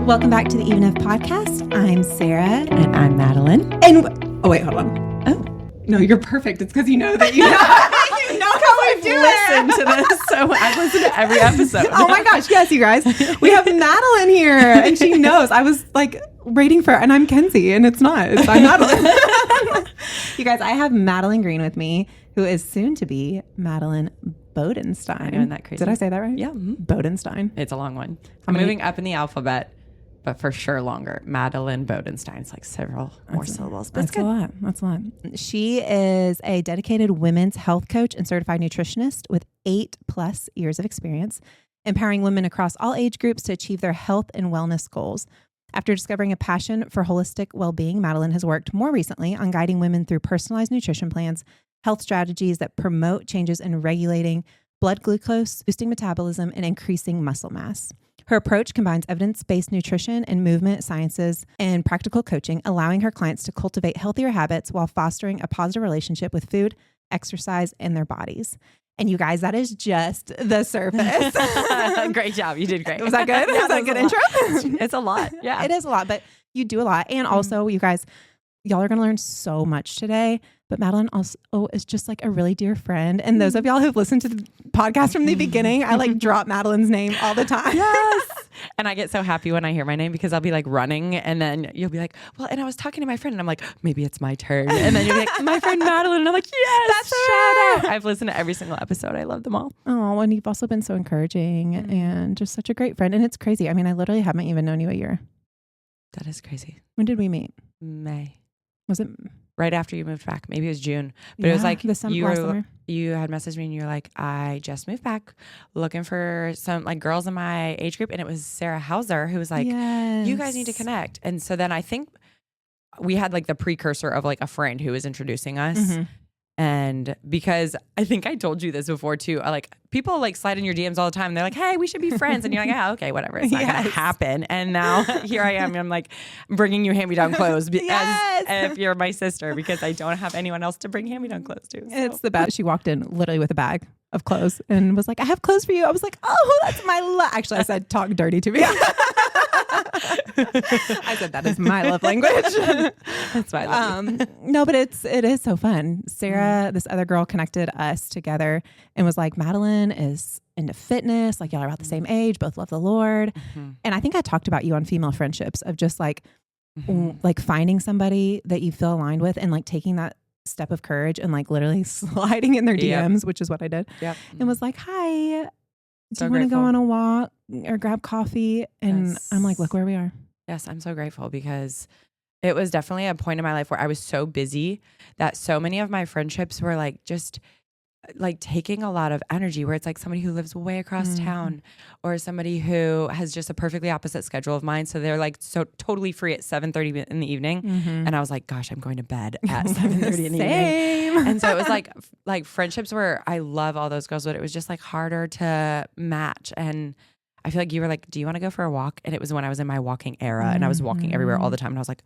Welcome back to the Even If podcast. I'm Sarah. And I'm Madalene. And, oh, wait, hold on. Oh, no, you're perfect. It's because you know that you know, you know how I do Listen to this. So I've listened to every episode. Oh my gosh. Yes, you guys. We have Madalene here and she knows. I was like waiting for, and I'm Kenzie and it's not. I'm Madalene. You guys, I have Madalene Greene with me, who is soon to be Madalene Bodenstein. I know, isn't that crazy? Did I say that right? Yeah. Mm-hmm. Bodenstein. It's a long one. I'm moving up in the alphabet, but for sure longer. Madalene Bodenstein. It's like several more syllables. But That's a lot. That's a lot. She is a dedicated women's health coach and certified nutritionist with 8+ years of experience, empowering women across all age groups to achieve their health and wellness goals. After discovering a passion for holistic well-being, Madalene has worked more recently on guiding women through personalized nutrition plans, health strategies that promote changes in regulating blood glucose, boosting metabolism, and increasing muscle mass. Her approach combines evidence-based nutrition and movement sciences and practical coaching, allowing her clients to cultivate healthier habits while fostering a positive relationship with food, exercise, and their bodies. And you guys, that is just the surface. Great job. You did great. Was that good? Yeah, was that a good intro? It's a lot. Yeah. It is a lot, but you do a lot. And also, you guys, y'all are going to learn so much today. But Madalene also is just like a really dear friend. And those of y'all who've listened to the podcast from the beginning, I like drop Madalene's name all the time. Yes. And I get so happy when I hear my name because I'll be like running and then you'll be like, well, and I was talking to my friend and I'm like, maybe it's my turn. And then you'll be like, my friend Madalene. And I'm like, yes, That's shout out. I've listened to every single episode. I love them all. Oh, and you've also been so encouraging and just such a great friend. And it's crazy. I mean, I literally haven't even known you a year. That is crazy. When did we meet? May. Was it right after you moved back? Maybe it was June. But it was like last summer. You had messaged me and you're like, I just moved back looking for some like girls in my age group. And it was Sarah Hauser who was like, you guys need to connect. And so then I think we had like the precursor of like a friend who was introducing us. Mm-hmm. And because I think I told you this before too, like people like slide in your DMs all the time. They're like, hey, we should be friends. And you're like, yeah, okay, whatever. It's not going to happen. And now here I am. And I'm like bringing you hand-me-down clothes as if you're my sister because I don't have anyone else to bring hand-me-down clothes to. So. It's the best. She walked in literally with a bag of clothes and was like, I have clothes for you. I was like, oh, that's my love. Actually, I said, talk dirty to me. I said, that is my love language. That's my love. No, but it is so fun. Sarah, this other girl connected us together and was like, Madalene is into fitness. Like y'all are about the same age, both love the Lord. Mm-hmm. And I think I talked about you on female friendships of just like, like finding somebody that you feel aligned with and like taking that step of courage and like literally sliding in their DMs, which is what I did. Yep. And was like, hi, do you want to go on a walk or grab coffee? And I'm like, look where we are. Yes, I'm so grateful because it was definitely a point in my life where I was so busy that so many of my friendships were like just like taking a lot of energy where it's like somebody who lives way across town or somebody who has just a perfectly opposite schedule of mine. So they're like so totally free at 7:30 in the evening. And I was like, gosh, I'm going to bed at 7:30 in the evening. And so it was like friendships where I love all those girls, but it was just like harder to match. And I feel like you were like, do you want to go for a walk? And it was when I was in my walking era and I was walking everywhere all the time. And I was like,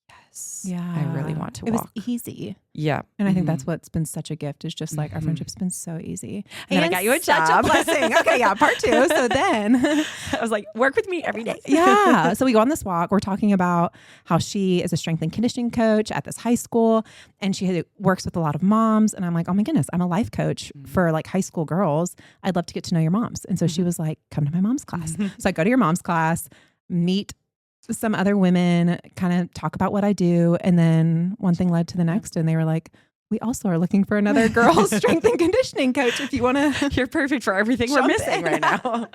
yes, I really want to walk. It was easy. Yeah. And I think that's what's been such a gift is just like our friendship's been so easy. And then I got you a job. Such a blessing. Okay, yeah, part 2. So then I was like, work with me every day. Yeah. So we go on this walk. We're talking about how she is a strength and conditioning coach at this high school and she works with a lot of moms. And I'm like, oh my goodness, I'm a life coach for like high school girls. I'd love to get to know your moms. And so she was like, come to my mom's class. So I go to your mom's class, meet some other women, kind of talk about what I do. And then one thing led to the next. And they were like, we also are looking for another girl strength and conditioning coach. If you want to, you're perfect for everything we're missing right now.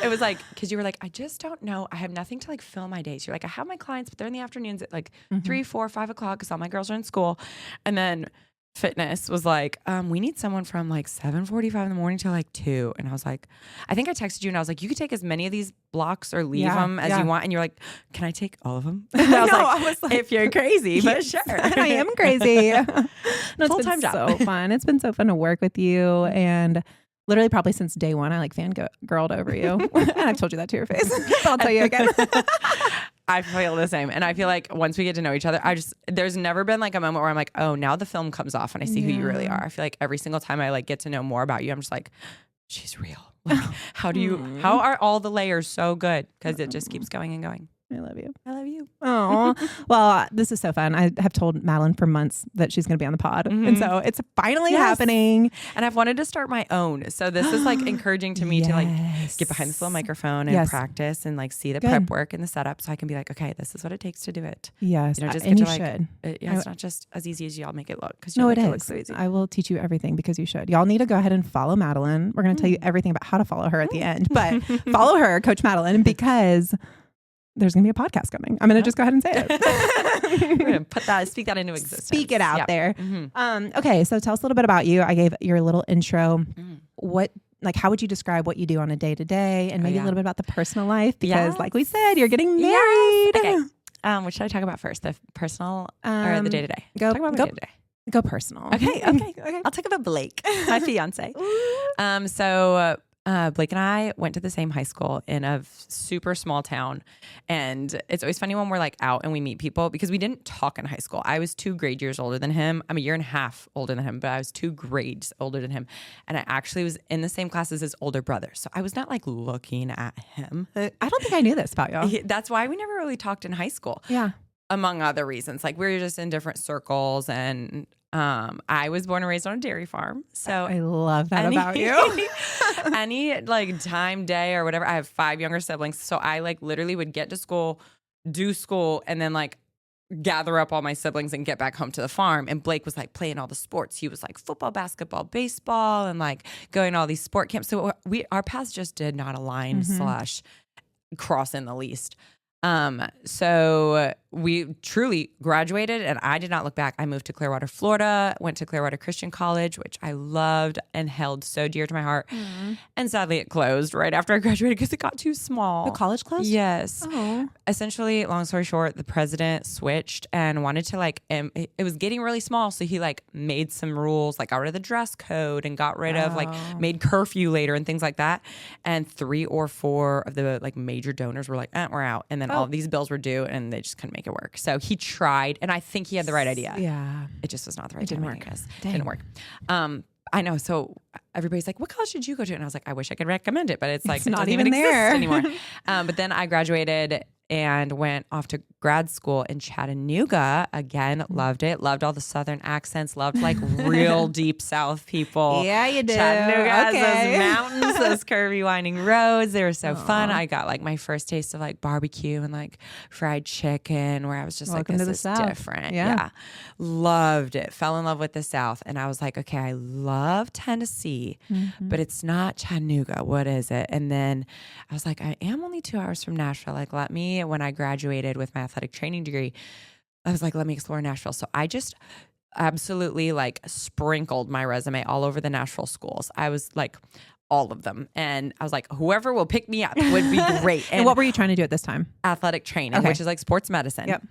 It was like, cause you were like, I just don't know. I have nothing to like fill my days. You're like, I have my clients, but they're in the afternoons at like 3, 4, 5 o'clock. Cause all my girls are in school. And then fitness was like, we need someone from like 7:45 in the morning till like 2. And I was like, I think I texted you and I was like, you could take as many of these blocks or leave them as you want. And you're like, can I take all of them? And I was like, if you're crazy, but sure. I am crazy. No, full-time job. So fun. It's been so fun to work with you. And literally probably since day one, I like fangirled over you. And I've told you that to your face, but I'll tell you again. I feel the same. And I feel like once we get to know each other, there's never been like a moment where I'm like, oh, now the film comes off and I see who you really are. I feel like every single time I like get to know more about you, I'm just like, she's real. Like, how are all the layers so good? Because it just keeps going and going. I love you. I love you. Oh, well, this is so fun. I have told Madalene for months that she's going to be on the pod. And so it's finally happening. And I've wanted to start my own. So this is like encouraging to me to like get behind this little microphone and practice and like see the prep work and the setup. So I can be like, okay, this is what it takes to do it. Yes. You know, just and get you to like, should. It's not just as easy as y'all make it look. Cause no, it it looks is. so easy. I will teach you everything because you should. Y'all need to go ahead and follow Madalene. We're going to tell you everything about how to follow her at the end, but follow her, Coach Madalene, because there's going to be a podcast coming. I'm going to just go ahead and say it. We're going to speak that into existence. Speak it out there. Okay. So tell us a little bit about you. I gave your little intro. How would you describe what you do on a day to day and maybe a little bit about the personal life? Because like we said, you're getting married. Okay. What should I talk about first? The personal or the day to day? Go day-to-day. Go personal. Okay. I'll talk about Blake, my fiance. So Blake and I went to the same high school in a super small town. And it's always funny when we're like out and we meet people because we didn't talk in high school. I was 2 grade years older than him. I'm a year and a half older than him, but I was 2 grades older than him. And I actually was in the same class as his older brother. So I was not like looking at him. I don't think I knew this about y'all. That's why we never really talked in high school. Yeah. Among other reasons. Like we were just in different circles and I was born and raised on a dairy farm. So I love that about you. Any like time, day or whatever. I have 5 younger siblings. So I like literally would get to school, do school, and then like gather up all my siblings and get back home to the farm. And Blake was like playing all the sports. He was like football, basketball, baseball, and like going to all these sport camps. So our paths just did not align / cross in the least. So we truly graduated and I did not look back. I moved to Clearwater, Florida, went to Clearwater Christian College, which I loved and held so dear to my heart. And sadly it closed right after I graduated because it got too small. The college closed? Yes. Oh. Essentially, long story short, the president switched and wanted to like, it was getting really small. So he like made some rules, like got rid of the dress code and got rid of like made curfew later and things like that. And 3 or 4 of the like major donors were like, we're out. And then all of these bills were due and they just couldn't make it work. So he tried and I think he had the right idea. Yeah. It just was not the right It didn't time. work. Didn't work. I know. So everybody's like, what college did you go to? And I was like, I wish I could recommend it, but it's like, It's it not doesn't even exist there anymore. But then I graduated and went off to grad school in Chattanooga. Again, loved it. Loved all the Southern accents. Loved like real deep South people. Yeah, you do. Chattanooga has those mountains, those curvy winding roads. They were so fun. I got like my first taste of like barbecue and like fried chicken where I was just Welcome like, to this the is South. different. Yeah. Loved it. Fell in love with the South. And I was like, okay, I love Tennessee, but it's not Chattanooga. What is it? And then I was like, I am only 2 hours from Nashville. Like, when I graduated with my athletic training degree, I was like, let me explore Nashville. So I just absolutely like sprinkled my resume all over the Nashville schools. I was like, all of them. And I was like, whoever will pick me up would be great. And what were you trying to do at this time? Athletic training, which is like sports medicine. Yep.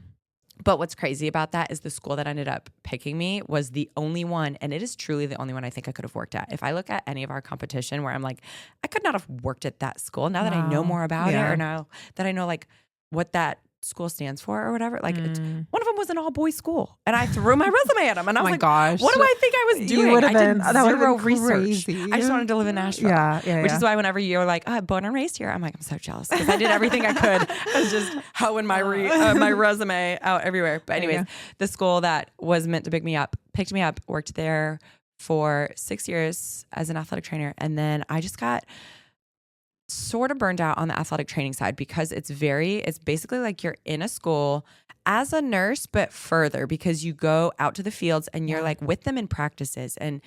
But what's crazy about that is the school that ended up picking me was the only one, and it is truly the only one I think I could have worked at. If I look at any of our competition where I'm like, I could not have worked at that school. Now that I know more about it, or now that I know like what that school stands for or whatever, like one of them was an all-boys school, and I threw my resume at them, and I was like, gosh, what do I think I was doing? I did zero research. Crazy. I just wanted to live in Nashville, which is why whenever you're like, born and raised here, I'm like, I'm so jealous because I did everything I could. I was just hoeing my my resume out everywhere. But anyways, the school that was meant to pick me up picked me up, worked there for 6 years as an athletic trainer, and then I just got sort of burned out on the athletic training side because it's basically like you're in a school as a nurse, but further because you go out to the fields and you're like with them in practices and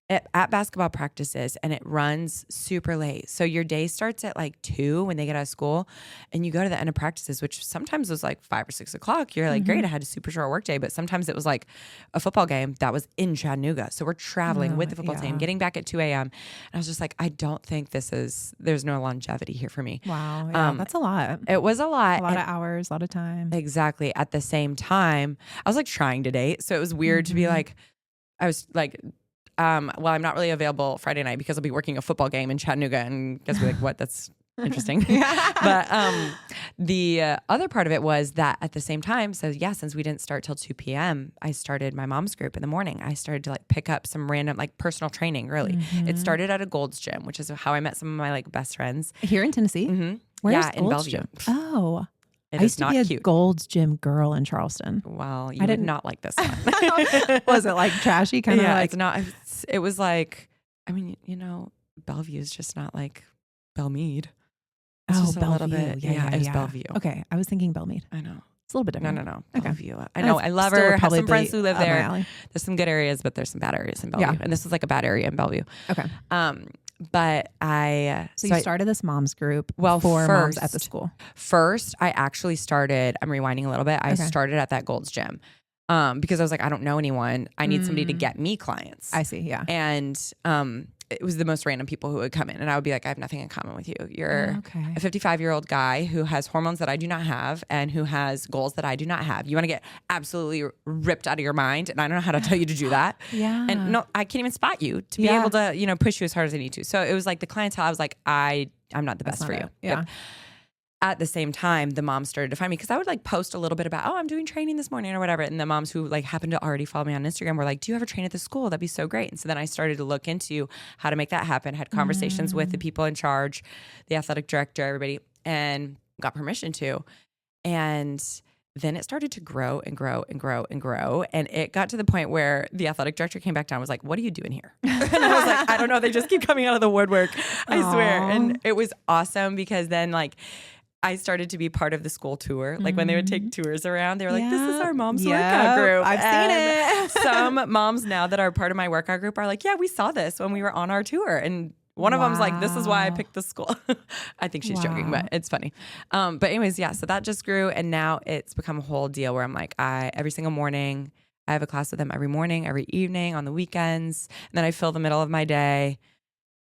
at basketball practices, and it runs super late. So your day starts at like 2 when they get out of school, and you go to the end of practices, which sometimes was like 5 or 6 o'clock. You're like, great, I had a super short work day, but sometimes it was like a football game that was in Chattanooga. So we're traveling with the football team, getting back at 2 a.m. And I was just like, I don't think there's no longevity here for me. Wow. Yeah, that's a lot. It was a lot. A lot of hours, a lot of time. Exactly. At the same time, I was like trying to date. So it was weird to be like, I was like, well, I'm not really available Friday night because I'll be working a football game in Chattanooga, and guys be like, what? That's interesting. But the other part of it was that at the same time, so since we didn't start till 2 p.m., I started my mom's group in the morning. I started to like pick up some random like personal training, really. It started at a Gold's Gym, which is how I met some of my like best friends. Here in Tennessee? Mm-hmm. Where's in Bellevue. Oh. It I is used to not be a cute. Gold's Gym girl in Charleston. Well, you I would didn't- not like this one. Was it like trashy? Kind of Yeah, like, it's not. It was like, I mean, Bellevue is just not like Belmead. It's just a little bit. Yeah, it's Bellevue. Okay. I was thinking Belmead. I know. It's a little bit different. No. Okay. Bellevue. I know. I love Still her. Have probably some friends who live up my there. alley. There's some good areas, but there's some bad areas in Bellevue. Yeah. And this is like a bad area in Bellevue. Okay. But I. So you started this moms group Well, for moms first- at the school. First, I actually started, I'm rewinding a little bit. I Okay. started at that Gold's Gym because I was like, I don't know anyone. I need somebody to get me clients. I see. Yeah. And it was the most random people who would come in. And I would be like, I have nothing in common with you. You're a 55-year-old guy who has hormones that I do not have and who has goals that I do not have. You want to get absolutely ripped out of your mind. And I don't know how to tell you to do that. Yeah. And no, I can't even spot you to be able to, push you as hard as I need to. So it was like the clientele, I was like, I'm not the best for you. Yeah. Yep. At the same time, the moms started to find me because I would like post a little bit about, I'm doing training this morning or whatever. And the moms who like happened to already follow me on Instagram were like, do you ever train at the school? That'd be so great. And so then I started to look into how to make that happen, had conversations with the people in charge, the athletic director, everybody, and got permission to. And then it started to grow and grow and grow and grow. And it got to the point where the athletic director came back down and was like, what are you doing here? And I was like, I don't know. They just keep coming out of the woodwork. I swear. And it was awesome because then like, I started to be part of the school tour. Like when they would take tours around, they were like, this is our mom's workout group. I've seen it. Some moms now that are part of my workout group are like, yeah, we saw this when we were on our tour. And one of them's like, this is why I picked the school. I think she's joking, but it's funny. But anyways, yeah, so that just grew. And now it's become a whole deal where I'm like, every single morning, I have a class with them every morning, every evening, on the weekends. And then I fill the middle of my day.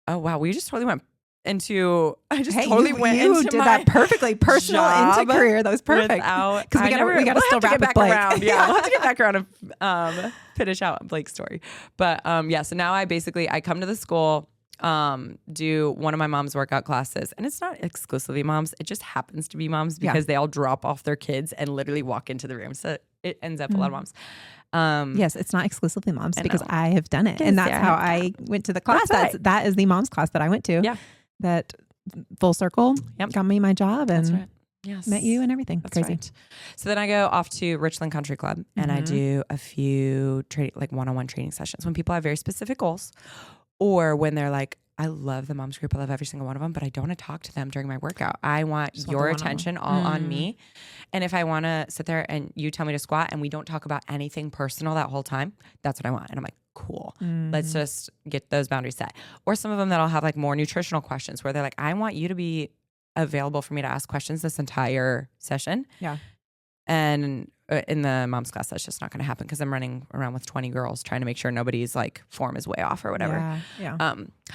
Oh, wow. We just totally went into, I just totally went into you did that perfectly. Personal into career. That was perfect. Because we got to still wrap it Blake. Yeah, we'll have to get back around and finish out Blake's story. But yeah, so now I come to the school, do one of my mom's workout classes. And it's not exclusively moms. It just happens to be moms because they all drop off their kids and literally walk into the room. So it ends up a lot of moms. Yes, it's not exclusively moms because I have done it. And that's how I went to the class. That is the mom's class that I went to. Yeah. That full circle got me my job and met you and everything. That's crazy. Right. So then I go off to Richland Country Club and I do a few one-on-one training sessions when people have very specific goals or when they're like, I love the mom's group. I love every single one of them, but I don't want to talk to them during my workout. I want your attention all on me. And if I want to sit there and you tell me to squat and we don't talk about anything personal that whole time, that's what I want. And I'm like, cool. Let's just get those boundaries set. Or some of them that'll have like more nutritional questions where they're like, I want you to be available for me to ask questions this entire session. Yeah. And in the mom's class, that's just not going to happen because I'm running around with 20 girls trying to make sure nobody's like form is way off or whatever. Yeah.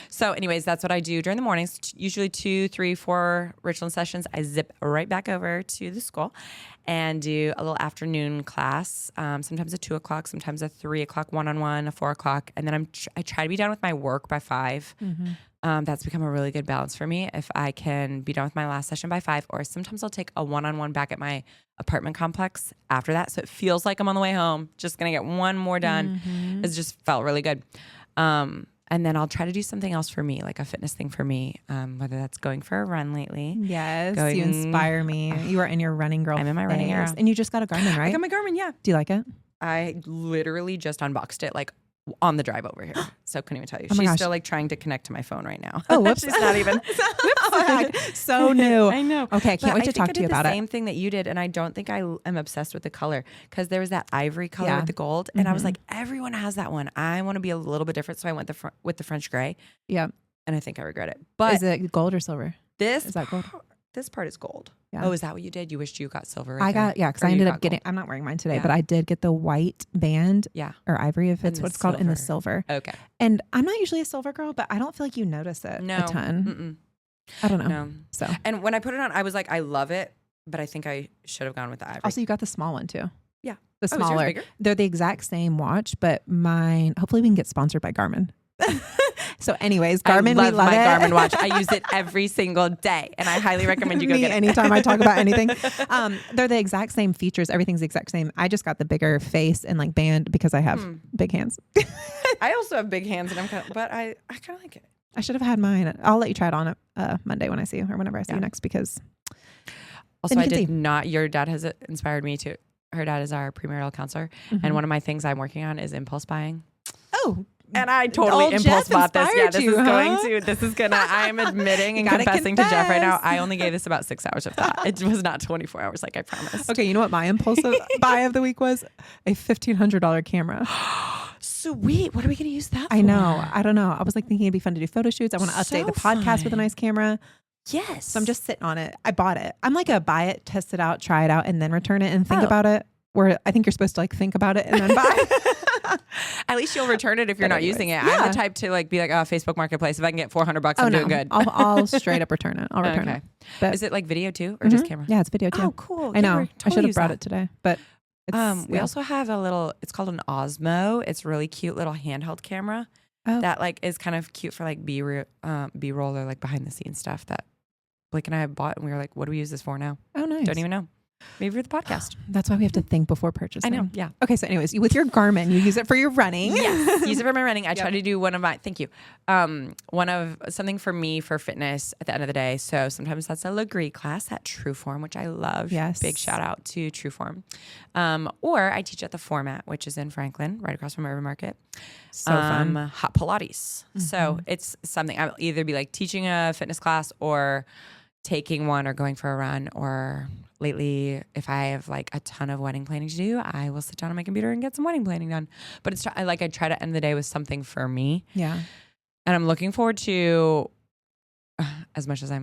So anyways, that's what I do during the mornings, usually 2, 3, 4 Richland sessions. I zip right back over to the school and do a little afternoon class, sometimes at 2 o'clock, sometimes at 3 o'clock, one-on-one, at 4 o'clock. And then I try to be done with my work by 5. That's become a really good balance for me. If I can be done with my last session by 5, or sometimes I'll take a one-on-one back at my apartment complex after that. So it feels like I'm on the way home, just going to get one more done. It's just felt really good. And then I'll try to do something else for me, like a fitness thing for me, whether that's going for a run lately. Yes, you inspire me. You are in your running girl I'm in my running era. And you just got a Garmin, right? I got my Garmin, yeah. Do you like it? I literally just unboxed it like on the drive over here. So I couldn't even tell you. She's still like trying to connect to my phone right now. Oh, whoops. She's not even. So new. I know. Okay, I can't wait to talk to you about it. I did the same thing that you did, and I don't think I am obsessed with the color because there was that ivory color with the gold, and I was like, everyone has that one. I want to be a little bit different, so I went with the French gray. Yeah, and I think I regret it. But is it gold or silver? Is that gold? This part is gold. Yeah. Oh, is that what you did? You wished you got silver? I got, because I ended up getting, I'm not wearing mine today, but I did get the white band or ivory, if it's what it's called, in the silver. Okay. And I'm not usually a silver girl, but I don't feel like you notice it a ton. I don't know. No. So, and when I put it on, I was like, I love it, but I think I should have gone with the ivory. Also, you got the small one too. Yeah. The smaller. They're the exact same watch, but mine, hopefully we can get sponsored by Garmin. So anyways, Garmin, we love my it. Garmin watch. I use it every single day, and I highly recommend you go get it. Anytime I talk about anything. They're the exact same features. Everything's the exact same. I just got the bigger face and like band because I have big hands. I also have big hands, and but I kind of like it. I should have had mine. I'll let you try it on Monday when I see you, or whenever I see you next, because Also, you I can did see. not, your dad has inspired me to, her dad is our premarital counselor. And one of my things I'm working on is impulse buying. Oh, and I totally old impulse Jeff bought this. Yeah, inspired you, huh? this is gonna, I'm admitting and gotta confessing to Jeff right now. confess. I only gave this about 6 hours of thought. It was not 24 hours like I promised. Okay, you know what my impulsive buy of the week was? A $1,500 camera. Sweet. What are we going to use that for? I know. I don't know. I was like thinking it'd be fun to do photo shoots. I want to update the podcast with a fun. nice camera. Yes. So I'm just sitting on it. I bought it. I'm like a buy it, test it out, try it out, and then return it and think about it. Where I think you're supposed to like think about it and then buy. At least you'll return it if you're not using it. Yeah. I'm the type to like be like, oh, Facebook Marketplace. If I can get $400, I'm doing good. I'll straight up return it. I'll return it. But is it like video too, or just camera? Yeah, it's video too. Oh, cool. I know. Yeah, I should have brought it today, but we also have a little. It's called an Osmo. It's a really cute little handheld camera that like is kind of cute for like B-roll or like behind the scenes stuff that Blake and I have bought, and we were like, what do we use this for now? Oh, nice. Don't even know. Maybe for the podcast. That's why we have to think before purchasing. I know. Yeah. Okay. So anyways, with your Garmin, you use it for your running. Yes. Use it for my running. I try to do thank you. One of something for me for fitness at the end of the day. So sometimes that's a Legree class at Trueform, which I love. Yes. Big shout out to Trueform. Or I teach at the Format, which is in Franklin, right across from Urban Market. So fun. Hot Pilates. So it's something I'll either be like teaching a fitness class or taking one or going for a run, or lately, if I have like a ton of wedding planning to do, I will sit down on my computer and get some wedding planning done. But I try to end the day with something for me. Yeah. And I'm looking forward to, as much as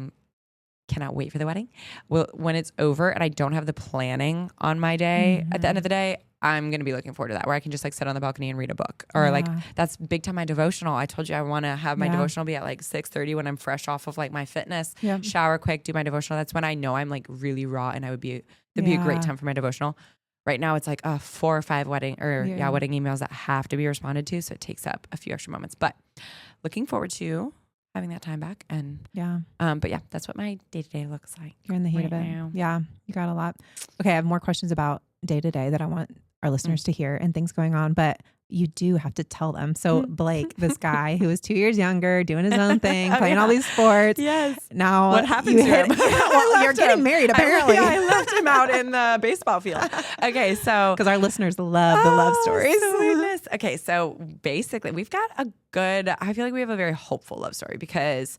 cannot wait for the wedding. Well, when it's over and I don't have the planning on my day at the end of the day, I'm going to be looking forward to that, where I can just like sit on the balcony and read a book, or like that's big time my devotional. I told you I want to have my devotional be at like 6:30 when I'm fresh off of like my fitness, shower quick, do my devotional. That's when I know I'm like really raw, and that'd be a great time for my devotional. Right now it's like 4 or 5 wedding emails that have to be responded to. So it takes up a few extra moments, but looking forward to having that time back. And but yeah, that's what my day-to-day looks like. You're in the heat of it now. Yeah, you got a lot. Okay, I have more questions about day-to-day that I want our listeners to hear and things going on, but you do have to tell them. So Blake, this guy who was 2 years younger, doing his own thing, playing all these sports. Yes. Now what happened to him? Well, you're getting married apparently. I left him out in the baseball field. Okay, so because our listeners love the love stories. Sweetness. Okay, so basically we've got I feel like we have a very hopeful love story, because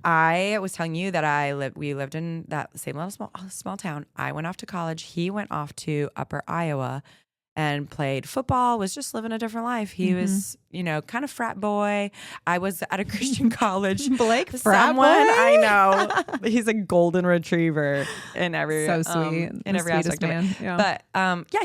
I was telling you that we lived in that same little small town. I went off to college. He went off to Upper Iowa and played football, was just living a different life. He was, kind of frat boy. I was at a Christian college. Blake, frat boy? I know. He's a golden retriever in every so sweet. In every aspect of it. Yeah. But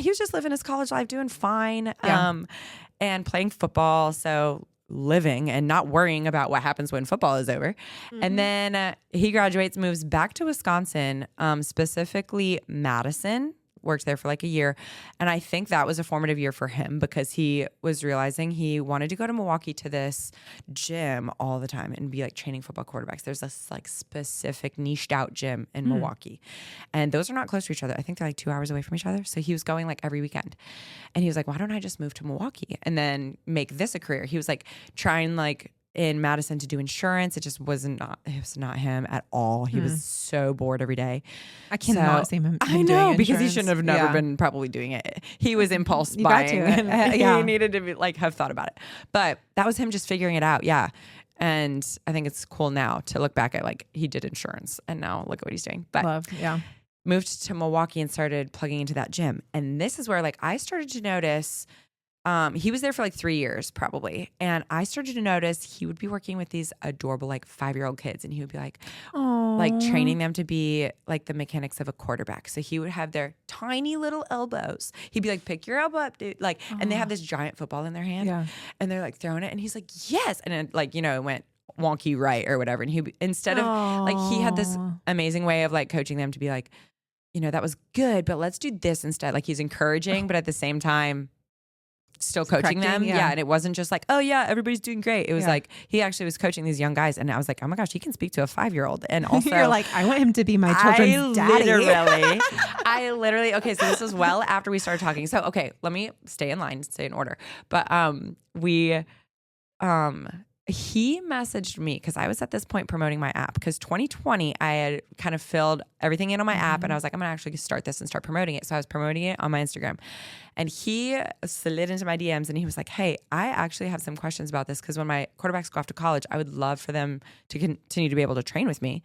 he was just living his college life, doing fine, and playing football. So living and not worrying about what happens when football is over. And then he graduates, moves back to Wisconsin, specifically Madison. Worked there for like a year. And I think that was a formative year for him, because he was realizing he wanted to go to Milwaukee to this gym all the time and be like training football quarterbacks. There's this like specific niched out gym in Milwaukee. And those are not close to each other. I think they're like 2 hours away from each other. So he was going like every weekend. And he was like, why don't I just move to Milwaukee and then make this a career? He was like trying like in Madison to do insurance. It was not him at all. He was so bored every day. I cannot see him. I know, because he shouldn't have never been probably doing it. He was impulse buying. And he needed to be, like have thought about it. But that was him just figuring it out. Yeah. And I think it's cool now to look back at like he did insurance and now look at what he's doing. But moved to Milwaukee and started plugging into that gym. And this is where like I started to notice he was there for like 3 years probably. And I started to notice he would be working with these adorable like 5-year-old kids, and he would be like, like training them to be like the mechanics of a quarterback. So he would have their tiny little elbows. He'd be like, pick your elbow up, dude. Like, and they have this giant football in their hand and they're like throwing it. And he's like, yes. And then like, it went wonky right or whatever. And he, instead of like, he had this amazing way of like coaching them to be like, that was good, but let's do this instead. Like he's encouraging, but at the same time, still coaching them. Yeah. And it wasn't just like, oh yeah, everybody's doing great. It was like, he actually was coaching these young guys. And I was like, oh my gosh, he can speak to a 5-year-old. And also you're like, I want him to be my children's daddy. I literally, okay. So this was well after we started talking. So, okay, let me stay in line, stay in order. But, he messaged me because I was at this point promoting my app because 2020, I had kind of filled everything in on my app and I was like, I'm going to actually start this and start promoting it. So I was promoting it on my Instagram and he slid into my DMs and he was like, hey, I actually have some questions about this because when my quarterbacks go off to college, I would love for them to continue to be able to train with me.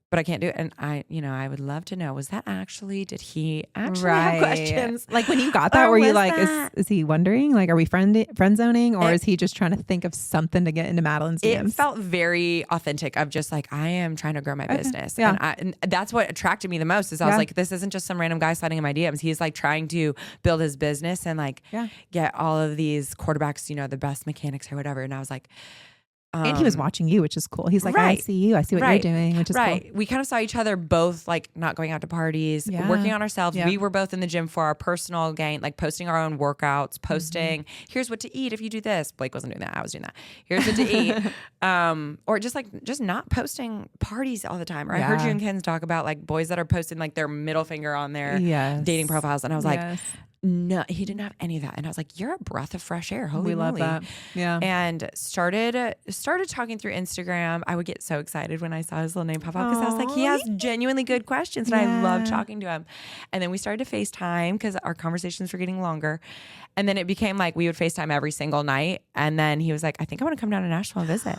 But I can't do it. And I would love to know, did he actually have questions? Like when you got that, were you like, is he wondering? Like, are we friend zoning or is he just trying to think of something to get into Madeline's DMs? It felt very authentic of just like, I am trying to grow my business. Yeah. And that's what attracted me the most is I was like, this isn't just some random guy sliding in my DMs. He's like trying to build his business and like get all of these quarterbacks, the best mechanics or whatever. And I was like, and he was watching you, which is cool. He's like, I see you. I see what you're doing, which is cool. We kind of saw each other both like not going out to parties, working on ourselves. We were both in the gym for our personal gain, like posting our own workouts, posting, here's what to eat if you do this. Blake wasn't doing that. I was doing that. Here's what to eat. Or just not posting parties all the time. Or I heard you and Ken talk about like boys that are posting like their middle finger on their dating profiles. And I was like, no, he didn't have any of that. And I was like, you're a breath of fresh air. Holy moly. Love that. Yeah. And started talking through Instagram. I would get so excited when I saw his little name pop up because I was like, he has genuinely good questions and I love talking to him. And then we started to FaceTime because our conversations were getting longer. And then it became like we would FaceTime every single night. And then he was like, I think I want to come down to Nashville and visit.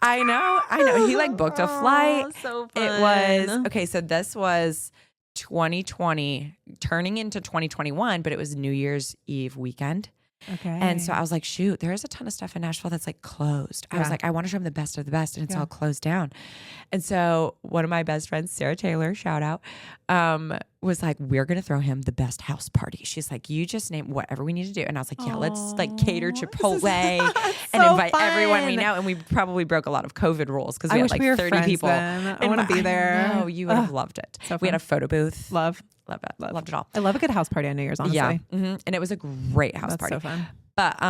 I know. He like booked a flight. So fun. It was, okay, so this was 2020 turning into 2021, but it was New Year's Eve weekend. Okay. And so I was like, shoot, there is a ton of stuff in Nashville that's like closed. I was like, I want to show them the best of the best and it's all closed down. And so one of my best friends, Sarah Taylor, shout out, was like, we're going to throw him the best house party. She's like, you just name whatever we need to do. And I was like, let's like cater Chipotle and invite everyone we know. And we probably broke a lot of COVID rules because we had like 30 people. Then. I want to be there. No, you would have loved it. So we had a photo booth. Loved it all. I love a good house party on New Year's, honestly. Yeah. And it was a great house party. So fun. But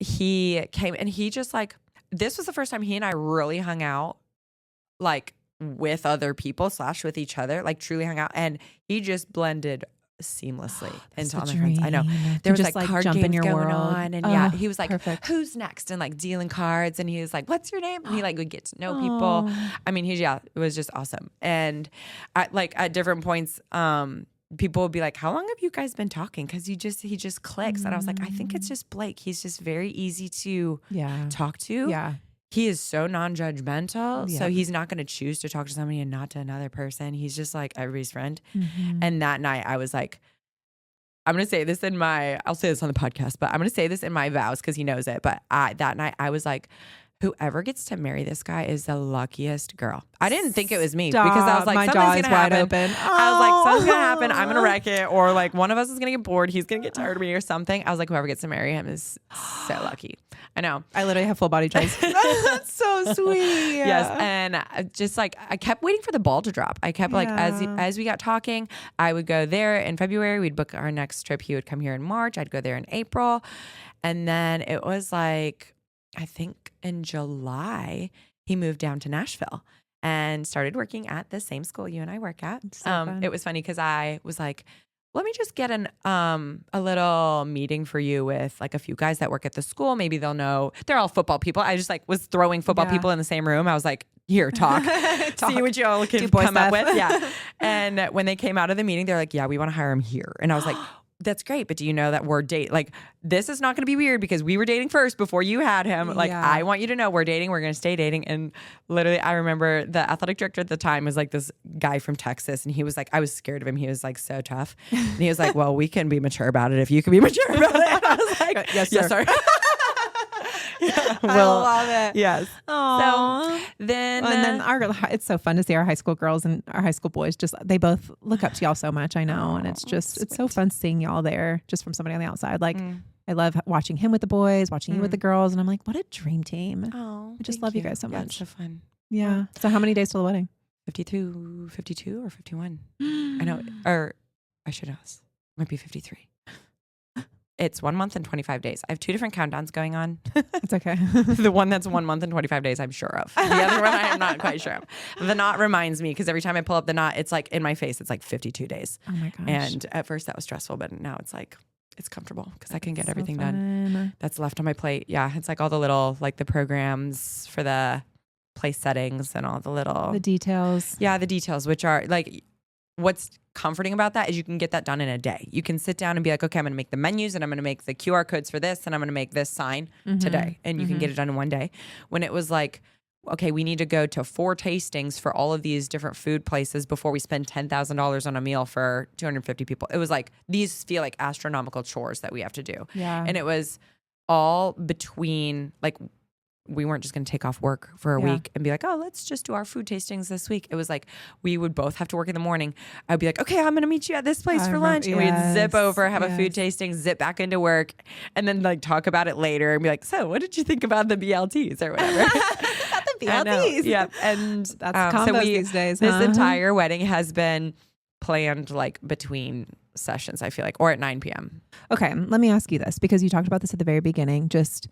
he came and he just like, this was the first time he and I really hung out like with other people / with each other, like truly hung out. And he just blended seamlessly into all my friends. I know. There was like card games going on. And he was like, who's next? And like dealing cards. And he was like, what's your name? And he like would get to know people. I mean, it was just awesome. And at different points, people would be like, how long have you guys been talking? Because he just clicks. And I was like, I think it's just Blake. He's just very easy to talk to. Yeah. He is so non-judgmental. So he's not going to choose to talk to somebody and not to another person. He's just like everybody's friend. And that night I was like, I'm going to say this I'll say this on the podcast, but I'm going to say this in my vows because he knows it. But that night I was like, whoever gets to marry this guy is the luckiest girl. I didn't think it was me because I was like, my jaw is wide open. I was like, something's going to happen. I'm going to wreck it. Or like one of us is going to get bored. He's going to get tired of me or something. I was like, whoever gets to marry him is so lucky. I know. I literally have full body chills. That's so sweet. Yes. And just like, I kept waiting for the ball to drop. I kept like, as we got talking, I would go there in February. We'd book our next trip. He would come here in March. I'd go there in April. And then it was like, I think in July, he moved down to Nashville and started working at the same school you and I work at. So it was funny because I was like, let me just get a little meeting for you with like a few guys that work at the school. Maybe they'll know. They're all football people. I just like was throwing football people in the same room. I was like, here, talk. See what you all can come up with. Yeah. And when they came out of the meeting, they're like, yeah, we want to hire him here. And I was like, that's great, but do you know that we're dating? Like, this is not going to be weird because we were dating first before you had him. Like, I want you to know we're dating. We're going to stay dating. And literally, I remember the athletic director at the time was like this guy from Texas. And he was like, I was scared of him. He was like so tough. And he was like, well, we can be mature about it if you can be mature about it. And I was like, yes, sir. I love it. Yes. Aww. So then, it's so fun to see our high school girls and our high school boys. They both look up to y'all so much. I know, and it's so fun seeing y'all there, just from somebody on the outside. Like, I love watching him with the boys, watching you with the girls, and I'm like, what a dream team. Oh, I just love you guys so much. It's so fun. Yeah. So how many days till the wedding? 52 or 51. I know, or I should ask. Might be 53. It's 1 month and 25 days. I have 2 different countdowns going on. It's okay. The one that's 1 month and 25 days, I'm sure of. The other one, I am not quite sure of. The knot reminds me because every time I pull up the knot, it's like in my face, it's like 52 days. Oh my gosh. And at first that was stressful, but now it's like, it's comfortable because I can get So everything fun. done that's left on my plate. Yeah. It's like all the little, like the programs for the place settings and all the little. The details. Yeah. The details, which are like, what's comforting about that is you can get that done in a day. You can sit down and be like, okay, I'm going to make the menus and I'm going to make the QR codes for this and I'm going to make this sign today. And you can get it done in one day. When it was like, okay, we need to go to 4 tastings for all of these different food places before we spend $10,000 on a meal for 250 people. It was like, these feel like astronomical chores that we have to do. Yeah. And it was all between like, we weren't just going to take off work for a week and be like, oh, let's just do our food tastings this week. It was like, we would both have to work in the morning. I'd be like, okay, I'm going to meet you at this place for lunch. And we'd zip over, have a food tasting, zip back into work, and then like talk about it later and be like, so what did you think about the BLTs or whatever? About the BLTs. Yeah. And that's combos these days. This entire wedding has been planned like between sessions, I feel like, or at 9 p.m. Okay. Let me ask you this, because you talked about this at the very beginning. Just,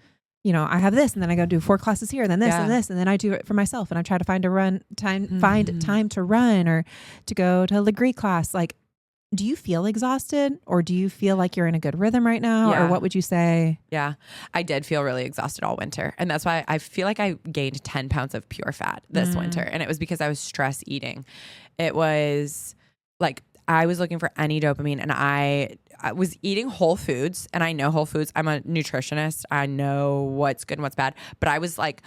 you know, I have this and then I go do 4 classes here and then this and this. And then I do it for myself and I try to find find time to run or to go to a Legree class. Like, do you feel exhausted or do you feel like you're in a good rhythm right now? Or what would you say? Yeah, I did feel really exhausted all winter. And that's why I feel like I gained 10 pounds of pure fat this winter. And it was because I was stress eating. It was like, I was looking for any dopamine and I was eating whole foods, and I know whole foods. I'm a nutritionist. I know what's good and what's bad, but I was like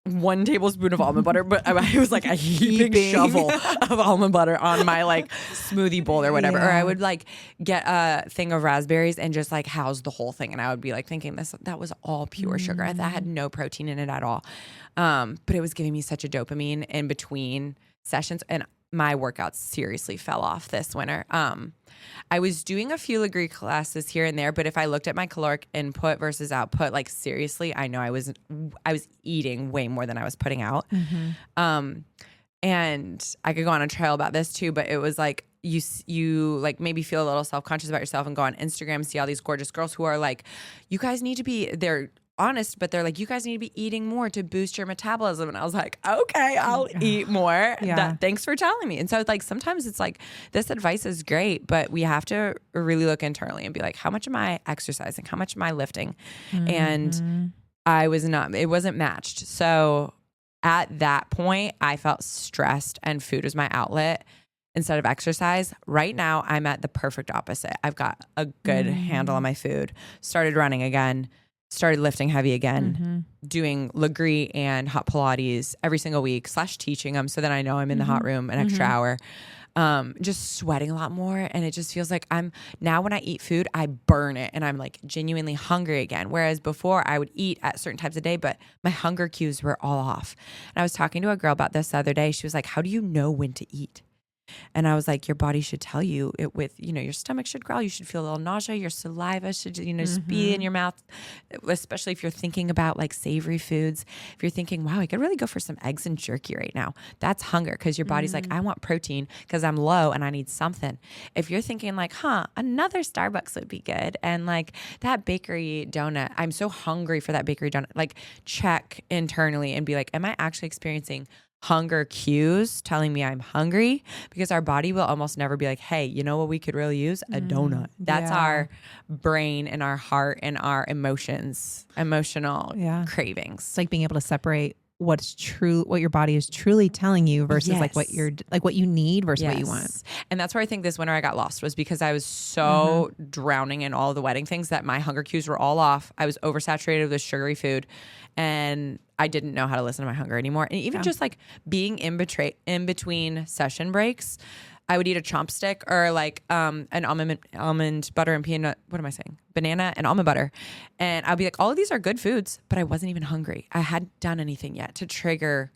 1 tablespoon of almond butter, but I was like a heaping shovel of almond butter on my like smoothie bowl or whatever. Or I would like get a thing of raspberries and just like house the whole thing. And I would be like thinking that was all pure sugar. That had no protein in it at all. But it was giving me such a dopamine in between sessions, and my workouts seriously fell off this winter. I was doing a few Legree classes here and there, but if I looked at my caloric input versus output, like seriously, I know I was eating way more than I was putting out. And I could go on a trail about this too, but it was like you like maybe feel a little self-conscious about yourself and go on Instagram, see all these gorgeous girls who are like, you guys need to be, they're honest, but they're like, you guys need to be eating more to boost your metabolism. And I was like, okay, I'll eat more. Thanks for telling me. And so like, sometimes it's like, this advice is great, but we have to really look internally and be like, how much am I exercising? How much am I lifting? And it wasn't matched. So at that point, I felt stressed and food was my outlet instead of exercise. Right now, I'm at the perfect opposite. I've got a good handle on my food, started running again, started lifting heavy again, doing Legree and hot Pilates every single week / teaching them. So then I know I'm in the hot room an extra hour, just sweating a lot more. And it just feels like now when I eat food, I burn it and I'm like genuinely hungry again. Whereas before I would eat at certain times of day, but my hunger cues were all off. And I was talking to a girl about this the other day. She was like, how do you know when to eat? And I was like, your body should tell you it with, your stomach should growl. You should feel a little nausea. Your saliva should, just be in your mouth, especially if you're thinking about like savory foods. If you're thinking, wow, I could really go for some eggs and jerky right now. That's hunger because your body's like, I want protein because I'm low and I need something. If you're thinking like, another Starbucks would be good. And like that bakery donut, I'm so hungry for that bakery donut. Like check internally and be like, am I actually experiencing hunger cues telling me I'm hungry? Because our body will almost never be like, hey, you know what we could really use? A donut. That's our brain and our heart and our emotional cravings. It's like being able to separate what's true, what your body is truly telling you versus like what you need versus what you want. And that's where I think this winter I got lost, was because I was so drowning in all the wedding things that my hunger cues were all off. I was oversaturated with sugary food and I didn't know how to listen to my hunger anymore. And even just like being in between session breaks, I would eat a chomp stick or like an almond butter and peanut. What am I saying? Banana and almond butter. And I'd be like, all of these are good foods, but I wasn't even hungry. I hadn't done anything yet to trigger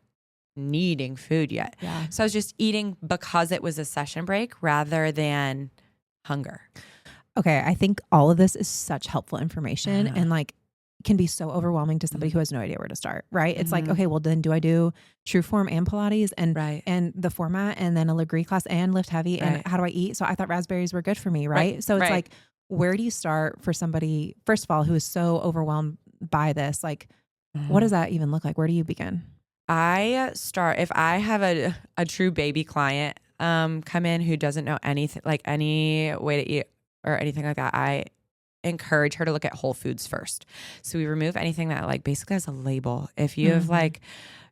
needing food yet. Yeah. So I was just eating because it was a session break rather than hunger. Okay. I think all of this is such helpful information and like can be so overwhelming to somebody who has no idea where to start, right? It's like, okay, well then do I do true form and Pilates and the format and then a Legree class and lift heavy and how do I eat? So I thought raspberries were good for me, right? So it's like, where do you start for somebody, first of all, who is so overwhelmed by this? Like, what does that even look like? Where do you begin? I start, if I have a true baby client come in who doesn't know anything, like any way to eat or anything like that, I encourage her to look at whole foods first. So we remove anything that like basically has a label. If you have like,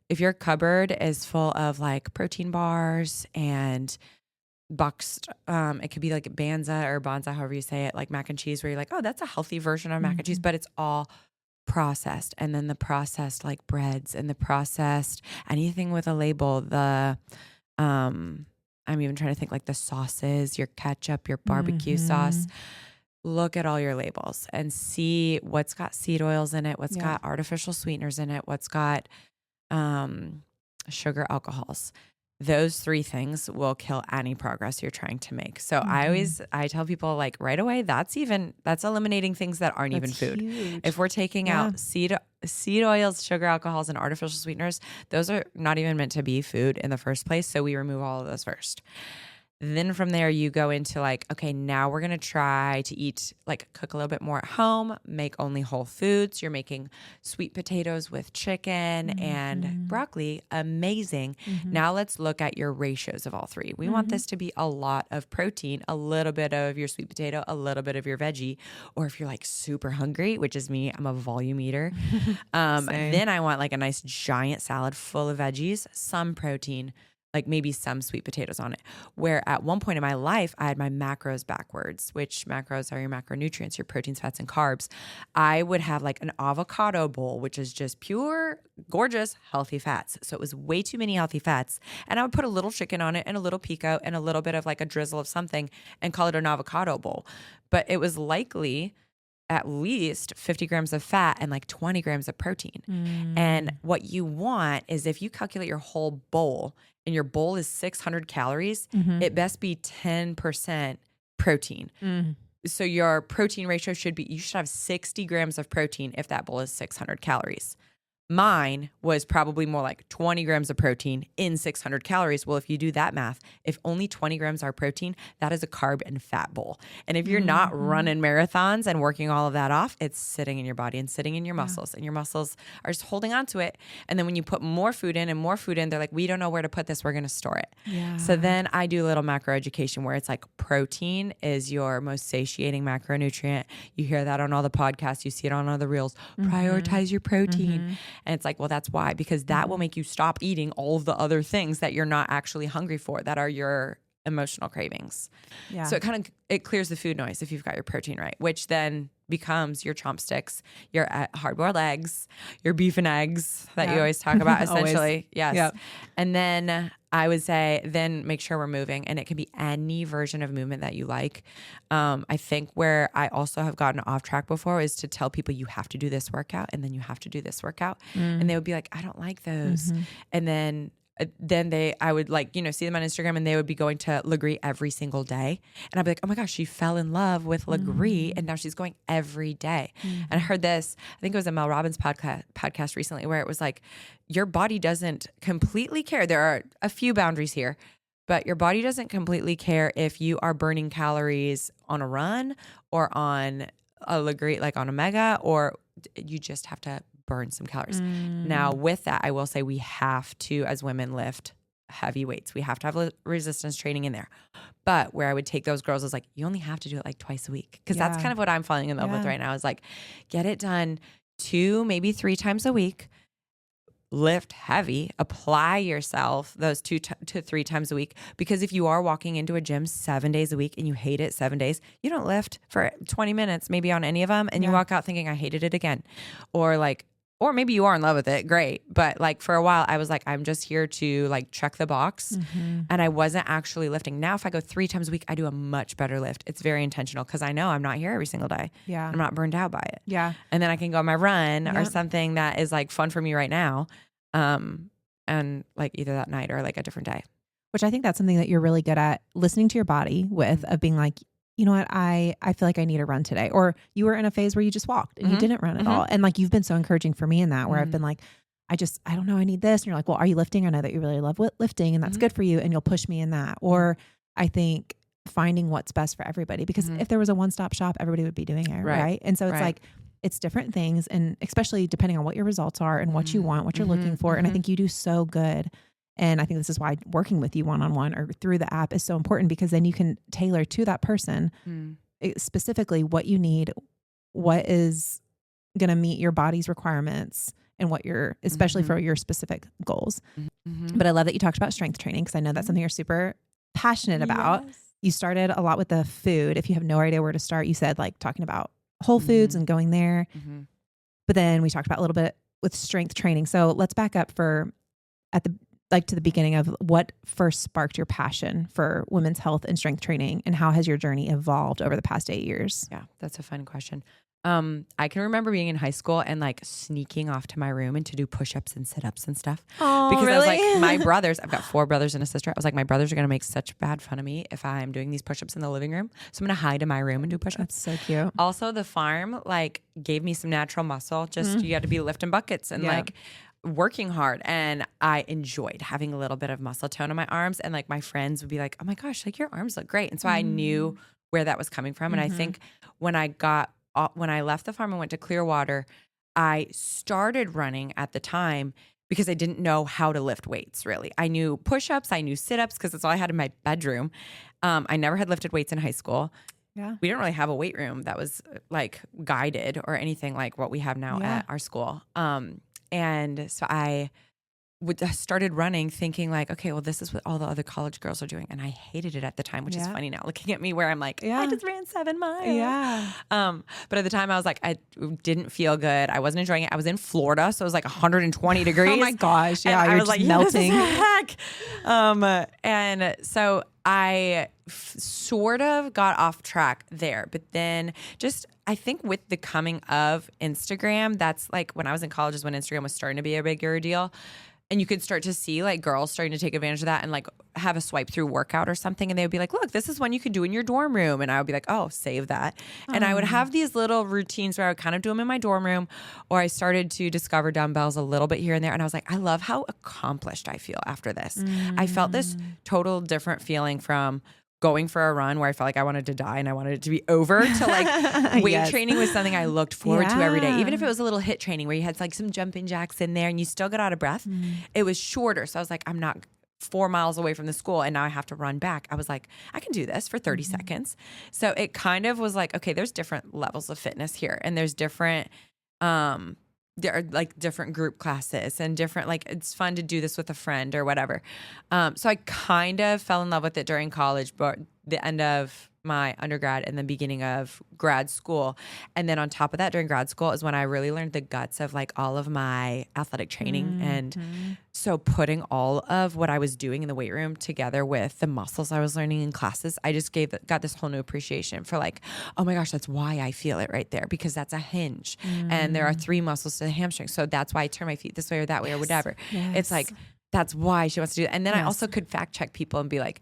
if your cupboard is full of like protein bars and boxed, it could be like Banza or Bonza, however you say it, like mac and cheese, where you're like, oh, that's a healthy version of mac and cheese, but it's all processed. And then the processed like breads and the processed anything with a label, I'm even trying to think like the sauces, your ketchup, your barbecue sauce. Look at all your labels and see what's got seed oils in it, what's got artificial sweeteners in it, what's got sugar alcohols. Those 3 things will kill any progress you're trying to make. So I tell people like right away, that's eliminating things that aren't even food. Huge. If we're taking out seed oils, sugar alcohols, and artificial sweeteners, those are not even meant to be food in the first place. So we remove all of those first. Then from there, you go into like, okay, now we're going to try to eat, like cook a little bit more at home, make only whole foods. You're making sweet potatoes with chicken and broccoli. Amazing. Now let's look at your ratios of all 3. We want this to be a lot of protein, a little bit of your sweet potato, a little bit of your veggie. Or if you're like super hungry, which is me, I'm a volume eater. Then I want like a nice giant salad full of veggies, some protein, like maybe some sweet potatoes on it. Where at one point in my life, I had my macros backwards, which macros are your macronutrients, your proteins, fats, and carbs. I would have like an avocado bowl, which is just pure, gorgeous, healthy fats. So it was way too many healthy fats. And I would put a little chicken on it and a little pico and a little bit of like a drizzle of something and call it an avocado bowl. But it was likely at least 50 grams of fat and like 20 grams of protein. And what you want is if you calculate your whole bowl and your bowl is 600 calories, it best be 10% protein. So your protein ratio you should have 60 grams of protein if that bowl is 600 calories. Mine was probably more like 20 grams of protein in 600 calories. Well, if you do that math, if only 20 grams are protein, that is a carb and fat bowl. And if you're not running marathons and working all of that off, it's sitting in your body and sitting in your muscles, and your muscles are just holding on to it. And then when you put more food in and more food in, they're like, we don't know where to put this. We're going to store it. So then I do a little macro education where it's like protein is your most satiating macronutrient. You hear that on all the podcasts. You see it on all the reels. Prioritize your protein. And it's like, well, that's why, because that will make you stop eating all of the other things that you're not actually hungry for, that are your emotional cravings. So it clears the food noise if you've got your protein right, which then becomes your chopsticks, your hard-boiled eggs, your beef and eggs that you always talk about, essentially. Yes. And then I would say then make sure we're moving, and it can be any version of movement that you like. I think where I also have gotten off track before is to tell people you have to do this workout and then you have to do this workout. And they would be like, I don't like those. And then I would like, see them on Instagram, and they would be going to Legree every single day. And I'd be like, oh my gosh, she fell in love with Legree and now she's going every day. And I heard this, I think it was a Mel Robbins podcast recently, where it was like, your body doesn't completely care. There are a few boundaries here, but your body doesn't completely care if you are burning calories on a run or on a Legree, like on a mega, or you just have to burn some calories. Now with that, I will say we have to, as women, lift heavy weights. We have to have resistance training in there. But where I would take those girls is like, you only have to do it like twice a week. Cause that's kind of what I'm falling in love with right now, is like, get it done 2, maybe 3 times a week. Lift heavy, apply yourself those 2 to 3 times a week. Because if you are walking into a gym 7 days a week and you hate it 7 days, you don't lift for 20 minutes, maybe on any of them. And you walk out thinking, I hated it again. Or maybe you are in love with it. Great. But like for a while I was like, I'm just here to like check the box. And I wasn't actually lifting. Now, if I go 3 times a week, I do a much better lift. It's very intentional because I know I'm not here every single day. I'm not burned out by it. And then I can go on my run or something that is like fun for me right now. And like either that night or like a different day. Which I think that's something that you're really good at, listening to your body with, of being like, you know what, I feel like I need a run today. Or you were in a phase where you just walked and you didn't run at all. And like, you've been so encouraging for me in that, where I've been like, I don't know, I need this. And you're like, well, are you lifting? I know that you really love lifting and that's good for you. And you'll push me in that. Or I think finding what's best for everybody, because if there was a one-stop shop, everybody would be doing it. Right. And so it's like, it's different things. And especially depending on what your results are and what you want, what you're looking for. And I think you do so good. And I think this is why working with you one-on-one or through the app is so important, because then you can tailor to that person specifically what you need, what is going to meet your body's requirements and what you're, especially for your specific goals. But I love that you talked about strength training because I know that's something you're super passionate about. Yes. You started a lot with the food. If you have no idea where to start, you said like talking about Whole Foods and going there. But then we talked about a little bit with strength training. So let's back up to the beginning of what first sparked your passion for women's health and strength training, and how has your journey evolved over the past 8 years? Yeah, that's a fun question. I can remember being in high school and like sneaking off to my room and to do push-ups and sit-ups and stuff. Oh, because really? I was like, my brothers, I've got 4 brothers and a sister. I was like, my brothers are going to make such bad fun of me if I'm doing these push-ups in the living room. So I'm going to hide in my room and do push-ups. That's so cute. Also, the farm like gave me some natural muscle. Just you got to be lifting buckets and like working hard. And I enjoyed having a little bit of muscle tone in my arms. And like my friends would be like, oh my gosh, like your arms look great. And so I knew where that was coming from. And I think when I left the farm and went to Clearwater, I started running at the time because I didn't know how to lift weights, really. I knew push-ups, I knew sit-ups because that's all I had in my bedroom. I never had lifted weights in high school. Yeah. We didn't really have a weight room that was like guided or anything like what we have now at our school. And so I started running thinking like, okay, well, this is what all the other college girls are doing. And I hated it at the time, which is funny now looking at me where I'm like, I just ran 7 miles. Yeah. But at the time I was like, I didn't feel good. I wasn't enjoying it. I was in Florida. So it was like 120 degrees. Oh my gosh. Yeah. And You're I was just like, melting. Yeah, this is heck. And so I sort of got off track there, but then just, I think with the coming of Instagram, that's like when I was in college is when Instagram was starting to be a bigger deal. And you could start to see like girls starting to take advantage of that and like have a swipe through workout or something. And they would be like, look, this is one you could do in your dorm room. And I would be like, oh, save that. And I would have these little routines where I would kind of do them in my dorm room, or I started to discover dumbbells a little bit here and there. And I was like, I love how accomplished I feel after this. I felt this total different feeling from going for a run where I felt like I wanted to die and I wanted it to be over to like weight training was something I looked forward to every day. Even if it was a little HIIT training where you had like some jumping jacks in there and you still got out of breath, it was shorter. So I was like, I'm not 4 miles away from the school and now I have to run back. I was like, I can do this for 30 seconds. So it kind of was like, okay, there's different levels of fitness here and there's different, there are like different group classes and different, like it's fun to do this with a friend or whatever. So I kind of fell in love with it during college, but the end of my undergrad and the beginning of grad school. And then on top of that, during grad school is when I really learned the guts of like all of my athletic training. And so putting all of what I was doing in the weight room together with the muscles I was learning in classes, I just got this whole new appreciation for like, oh my gosh, that's why I feel it right there, because that's a hinge. And there are 3 muscles to the hamstring. So that's why I turn my feet this way or that way or whatever. It's like, that's why she wants to do that. And then I also could fact check people and be like,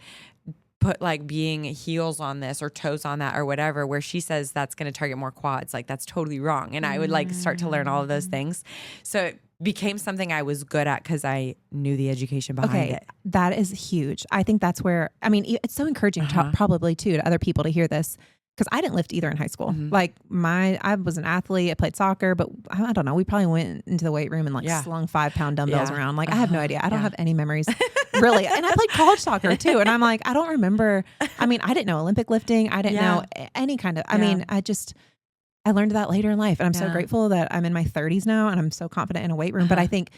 put like being heels on this or toes on that or whatever, where she says that's going to target more quads. Like that's totally wrong. And I would like start to learn all of those things. So it became something I was good at because I knew the education behind it. That is huge. I think that's where, I mean, it's so encouraging probably too to other people to hear this. Because I didn't lift either in high school. Like I was an athlete. I played soccer, but I don't know. We probably went into the weight room and like slung 5-pound dumbbells around. Like I have no idea. I don't have any memories really. And I played college soccer too. And I'm like, I don't remember. I mean, I didn't know Olympic lifting. I didn't know any kind of, I mean, I learned that later in life. And I'm so grateful that I'm in my 30s now and I'm so confident in a weight room. But I think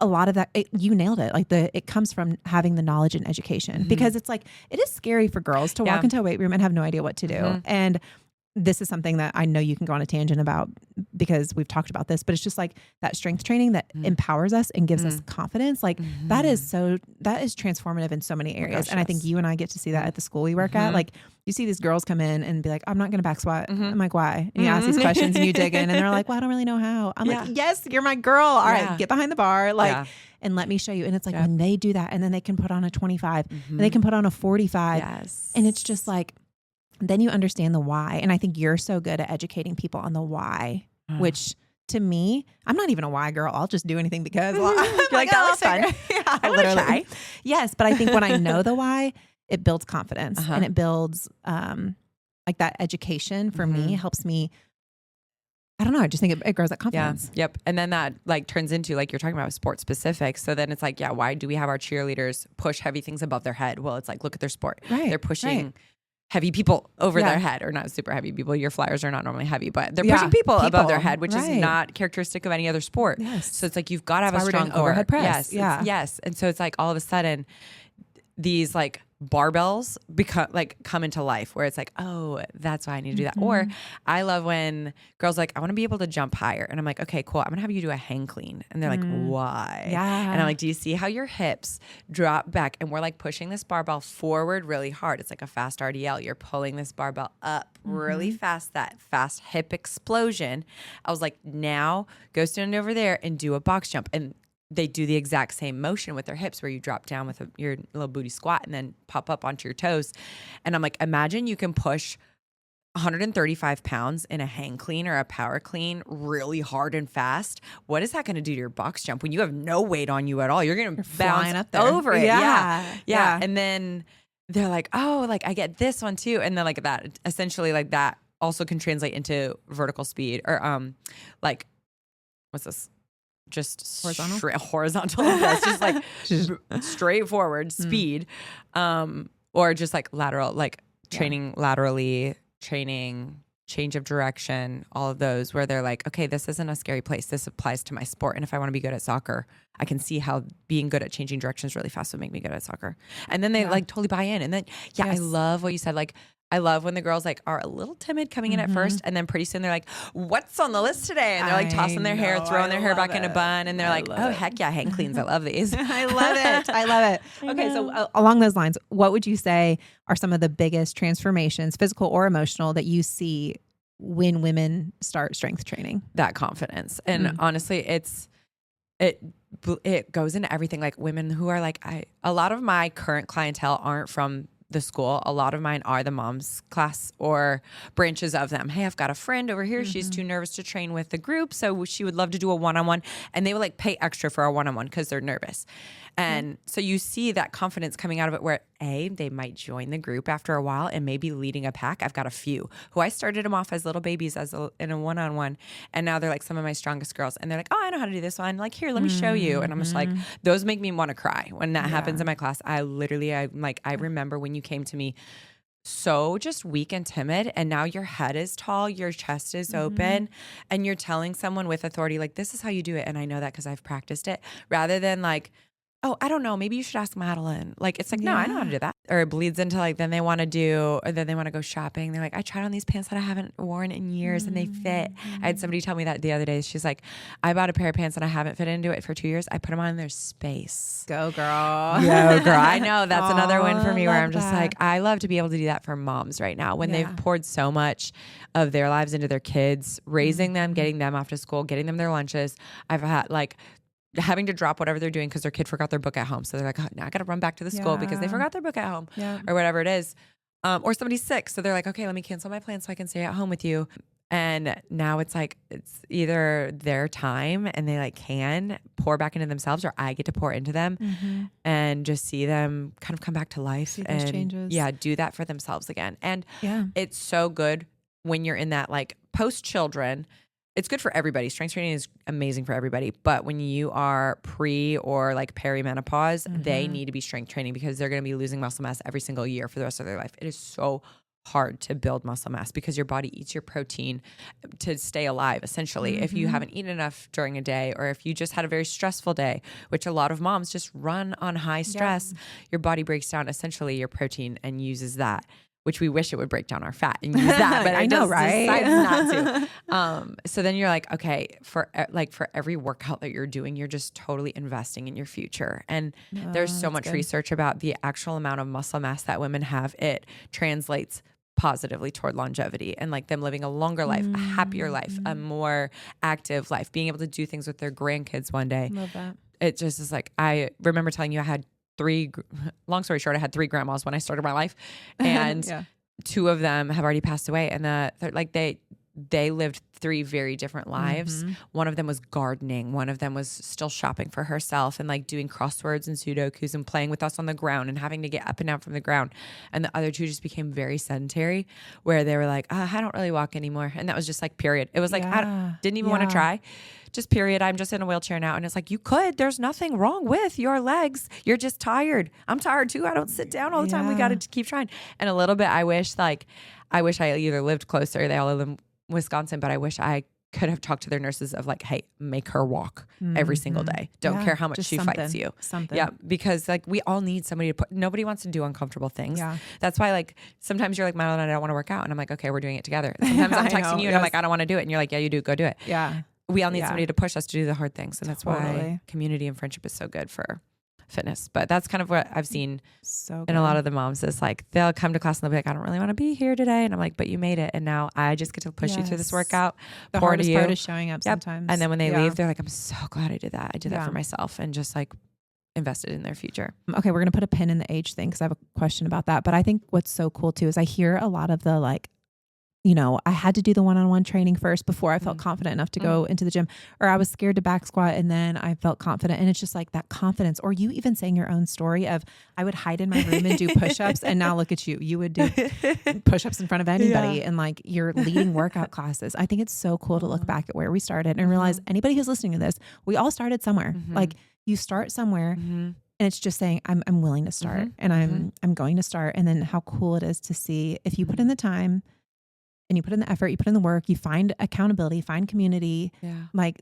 a lot of that, you nailed it. Like it comes from having the knowledge and education, because it's like, it is scary for girls to walk into a weight room and have no idea what to do. And this is something that I know you can go on a tangent about because we've talked about this, but it's just like that strength training that empowers us and gives us confidence. Like that is transformative in so many areas. And I think you and I get to see that at the school we work at. Like you see these girls come in and be like, I'm not going to back squat. I'm like, why? And you ask these questions and you dig in and they're like, well, I don't really know how. I'm like, yes, you're my girl. All right, get behind the bar. Like, and let me show you. And it's like when they do that and then they can put on a 25 and they can put on a 45 and it's just like, then you understand the why. And I think you're so good at educating people on the why, which to me, I'm not even a why girl. I'll just do anything because I'm like, that looks fun. I literally. Yes. But I think when I know the why, it builds confidence and it builds like that education for me helps me. I don't know. I just think it grows that confidence. Yeah. Yep. And then that like turns into like you're talking about sport specific. So then it's like, why do we have our cheerleaders push heavy things above their head? Well, it's like, look at their sport. They're pushing heavy people over Yeah. their head, or not super heavy people. Your flyers are not normally heavy, but they're Yeah. pushing people above their People. head, which is Right. not characteristic of any other sport. Yes. So it's like, you've got to have That's a why we're strong doing core. overhead press. Yes. Yeah. Yes. And so it's like all of a sudden these like barbells come into life, where it's like, oh, that's why I need to do that. Or I love when girls are like, I want to be able to jump higher. And I'm like, okay, cool. I'm going to have you do a hang clean. And they're like, why? Yeah. And I'm like, do you see how your hips drop back? And we're like pushing this barbell forward really hard. It's like a fast RDL. You're pulling this barbell up really fast, that fast hip explosion. I was like, now go stand over there and do a box jump. And they do the exact same motion with their hips, where you drop down with your little booty squat and then pop up onto your toes. And I'm like, imagine you can push 135 pounds in a hang clean or a power clean really hard and fast. What is that going to do to your box jump when you have no weight on you at all? You're going to bounce up there. over it. Yeah. Yeah. And then they're like, oh, like I get this one too. And then like that, essentially like that also can translate into vertical speed, or like, what's this? Just horizontal. That's just like straightforward speed, or just like lateral, like training laterally, training change of direction, all of those, where they're like, okay, this isn't a scary place. This applies to my sport. And if I want to be good at soccer, I can see how being good at changing directions really fast would make me good at soccer. And then they like totally buy in. And then, I love what you said. Like, I love when the girls like are a little timid coming in at first, and then pretty soon they're like, what's on the list today? And they're like tossing their hair, throwing their hair back in a bun. And they're like, oh, heck yeah, hang cleans. I love these. I love it. I love it. Okay. So along those lines, what would you say are some of the biggest transformations, physical or emotional, that you see when women start strength training? That confidence. And honestly, it goes into everything. Like women who are like, a lot of my current clientele aren't from the school. A lot of mine are the mom's class or branches of them. Hey, I've got a friend over here. She's too nervous to train with the group, so she would love to do a one-on-one. And they would like pay extra for a one-on-one because they're nervous. And so you see that confidence coming out of it, where they might join the group after a while and maybe leading a pack. I've got a few who I started them off as little babies in a one-on-one. And now they're like some of my strongest girls. And they're like, oh, I know how to do this one. Like, here, let me show you. And I'm just like, those make me want to cry when that happens in my class. I remember when you came to me so just weak and timid, and now your head is tall, your chest is open, and you're telling someone with authority, like, this is how you do it. And I know that because I've practiced it, rather than like, oh, I don't know, maybe you should ask Madalene. Like, it's like, no, I know how to do that. Or it bleeds into like, then they want to go shopping. They're like, I tried on these pants that I haven't worn in years and they fit. I had somebody tell me that the other day. She's like, I bought a pair of pants and I haven't fit into it for 2 years. I put them on and there's space. Go girl. Yo, girl. I know that's another win for me, where I'm just like, I love to be able to do that for moms right now when they've poured so much of their lives into their kids, raising them, getting them off to school, getting them their lunches. I've had like having to drop whatever they're doing because their kid forgot their book at home. So they're like, oh, now I got to run back to the school because they forgot their book at home or whatever it is. Or somebody's sick. So they're like, okay, let me cancel my plan so I can stay at home with you. And now it's like, it's either their time and they like can pour back into themselves, or I get to pour into them and just see them kind of come back to life see those changes. do that for themselves again. And it's so good when you're in that like post children. It's good for everybody. Strength training is amazing for everybody. But when you are pre or like perimenopause, they need to be strength training because they're going to be losing muscle mass every single year for the rest of their life. It is so hard to build muscle mass because your body eats your protein to stay alive, essentially. If you haven't eaten enough during a day, or if you just had a very stressful day, which a lot of moms just run on high stress, your body breaks down essentially your protein and uses that, which we wish it would break down our fat and use that, but I know, right? Decides not to. So then you're like, okay, for every workout that you're doing, you're just totally investing in your future. And there's so much research about the actual amount of muscle mass that women have. It translates positively toward longevity and like them living a longer life, a happier life, a more active life, being able to do things with their grandkids one day. Love that. It just is like, I remember telling you I had long story short, I had 3 grandmas when I started my life, and 2 of them have already passed away. And they lived 3 very different lives. One of them was gardening. One of them was still shopping for herself and like doing crosswords and Sudokus and playing with us on the ground and having to get up and down from the ground. And the other 2 just became very sedentary, where they were like, I don't really walk anymore. And that was just like, period. It was like, I didn't even want to try. Just period. I'm just in a wheelchair now. And it's like, you could, there's nothing wrong with your legs. You're just tired. I'm tired too. I don't sit down all the time. We got to keep trying. And a little bit, I wish I either lived closer. They all live in Wisconsin, but I wish I could have talked to their nurses of like, hey, make her walk every single day. Don't care how much she fights you. Yeah. Because like we all need somebody to nobody wants to do uncomfortable things. Yeah. That's why like sometimes you're like, Madalene, I don't want to work out. And I'm like, okay, we're doing it together. Sometimes I'm texting you and I'm like, I don't want to do it. And you're like, yeah, you do. Go do it. Yeah. We all need somebody to push us to do the hard things. And that's why community and friendship is so good for fitness. But that's kind of what I've seen in a lot of the moms is like, they'll come to class and they'll be like, I don't really want to be here today. And I'm like, but you made it. And now I just get to push you through this workout. The hardest part is showing up sometimes. And then when they leave, they're like, I'm so glad I did that. I did that for myself and just like invested in their future. Okay. We're going to put a pin in the age thing because I have a question about that. But I think what's so cool too is I hear a lot of the like, you know, I had to do the one-on-one training first before I felt confident enough to go into the gym, or I was scared to back squat and then I felt confident. And it's just like that confidence, or you even saying your own story of I would hide in my room and do push-ups and now look at you. You would do push-ups in front of anybody and like you're leading workout classes. I think it's so cool to look back at where we started and realize anybody who's listening to this, we all started somewhere. Like you start somewhere and it's just saying, I'm willing to start and I'm going to start. And then how cool it is to see if you put in the time and you put in the effort, you put in the work, you find accountability, find community, like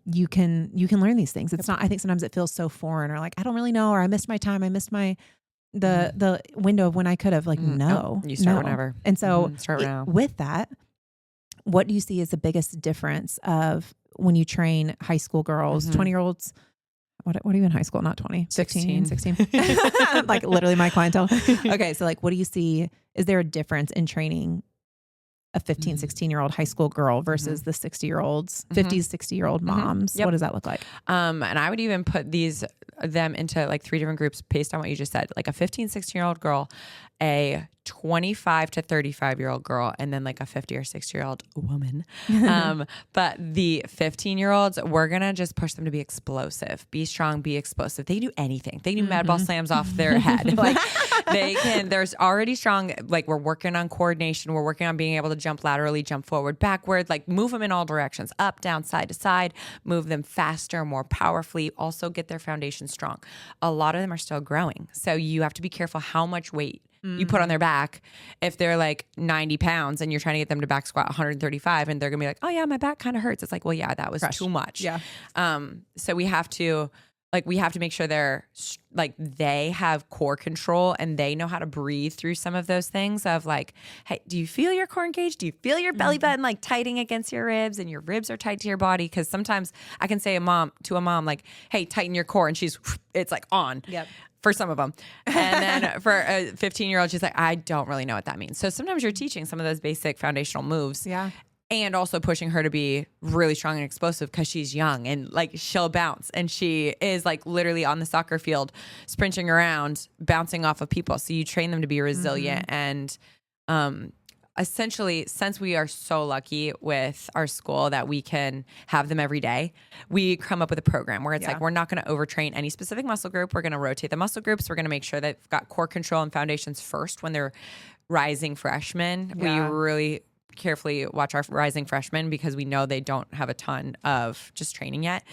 you can learn these things. It's not, I think sometimes it feels so foreign or like, I don't really know, or I missed my time. I missed the window of when I could have like, no, you start whenever. And so start now. With that, what do you see as the biggest difference of when you train high school girls, 20-year-olds? What are you in high school? Not 20, 16. Like literally my clientele. Okay. So like, what do you see? Is there a difference in training a 15, 16-year-old high school girl versus the 60-year-olds, 50s, 60-year-old moms? What does that look like? And I would even put them into like 3 different groups based on what you just said, like a 15, 16-year-old girl, a 25 to 35-year-old girl, and then like a 50 or 60-year-old woman. But the 15-year-olds, we're going to just push them to be explosive, be strong, be explosive. They can do anything. They can do med ball slams off their head. Like there's already strong, like we're working on coordination. We're working on being able to jump laterally, jump forward, backward, like move them in all directions, up, down, side to side, move them faster, more powerfully, also get their foundation strong. A lot of them are still growing. So you have to be careful how much weight you put on their back. If they're like 90 pounds and you're trying to get them to back squat 135 and they're gonna be like, oh yeah, my back kind of hurts. It's like, well, yeah, that was too much. Yeah. So we have to make sure they're like, they have core control and they know how to breathe through some of those things of like, hey, do you feel your core engaged? Do you feel your belly button like tightening against your ribs and your ribs are tight to your body? Cause sometimes I can say to a mom, like, hey, tighten your core. And it's like on. Yep. For some of them. And then for a 15-year-old, she's like, I don't really know what that means. So sometimes you're teaching some of those basic foundational moves. Yeah. And also pushing her to be really strong and explosive because she's young and like she'll bounce. And she is like literally on the soccer field, sprinting around, bouncing off of people. So you train them to be resilient. And essentially, since we are so lucky with our school that we can have them every day, we come up with a program where it's like, we're not going to overtrain any specific muscle group. We're going to rotate the muscle groups. We're going to make sure they've got core control and foundations first when they're rising freshmen. We really carefully watch our rising freshmen because we know they don't have a ton of just training yet.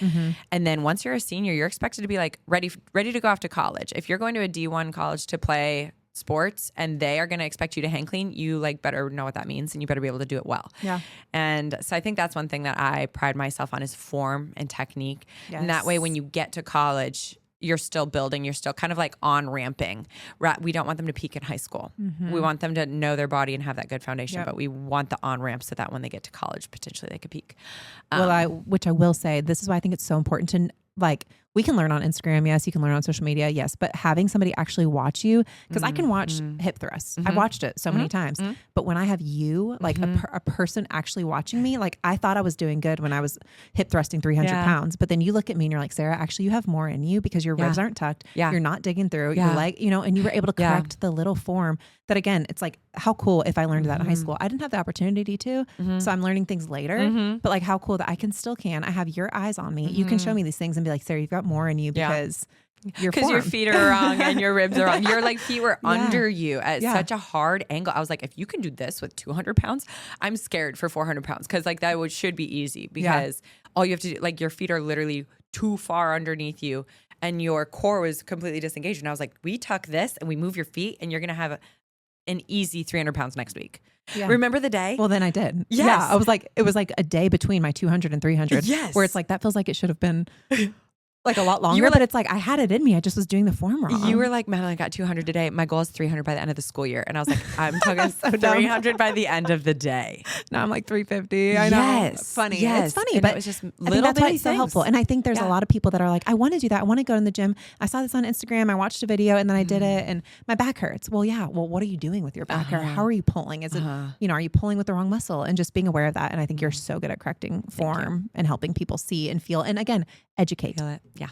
And then once you're a senior, you're expected to be like ready to go off to college. If you're going to a D1 college to play sports and they are going to expect you to hang clean, you like better know what that means and you better be able to do it well. Yeah. And so I think that's one thing that I pride myself on is form and technique. Yes. And that way when you get to college, you're still building, you're still kind of like on ramping. We don't want them to peak in high school. We want them to know their body and have that good foundation, but we want the on ramp so that when they get to college, potentially they could peak. Which I will say, this is why I think it's so important to like, we can learn on Instagram. Yes. You can learn on social media. Yes. But having somebody actually watch you, because I can watch hip thrusts. I've watched it so many times, but when I have you, like a person actually watching me, like I thought I was doing good when I was hip thrusting 300 pounds, but then you look at me and you're like, Sarah, actually you have more in you because your ribs aren't tucked. You're not digging through your leg, you know, and you were able to correct the little form that, again, it's like, how cool if I learned that in high school. I didn't have the opportunity to, so I'm learning things later, but like how cool that I can. I have your eyes on me. You can show me these things and be like, Sarah, you've got more in you because your feet are wrong and your ribs are wrong. Your like feet were under you at such a hard angle. I was like, if you can do this with 200 pounds, I'm scared for 400 pounds. Cause like that should be easy because all you have to do, like your feet are literally too far underneath you and your core was completely disengaged. And I was like, we tuck this and we move your feet and you're going to have an easy 300 pounds next week. Yeah. Remember the day? Well, then I did. Yes. Yeah. I was like, it was like a day between my 200 and 300 where it's like, that feels like it should have been like a lot longer, but it's like, I had it in me. I just was doing the form wrong. You were like, Madalene, I got 200 today. My goal is 300 by the end of the school year. And I was like, I'm talking so 300 by the end of the day. Now I'm like 350. I know. Funny. Yes. It's funny, and but it was just I think that's why it's so helpful. And I think there's a lot of people that are like, I want to do that. I want to go in the gym. I saw this on Instagram. I watched a video and then I did it and my back hurts. Well, yeah. Well, what are you doing with your back? Or how are you pulling? Is it, you know, are you pulling with the wrong muscle? And just being aware of that. And I think you're so good at correcting form and helping people see and feel. And again, educate. Feel it. Yeah.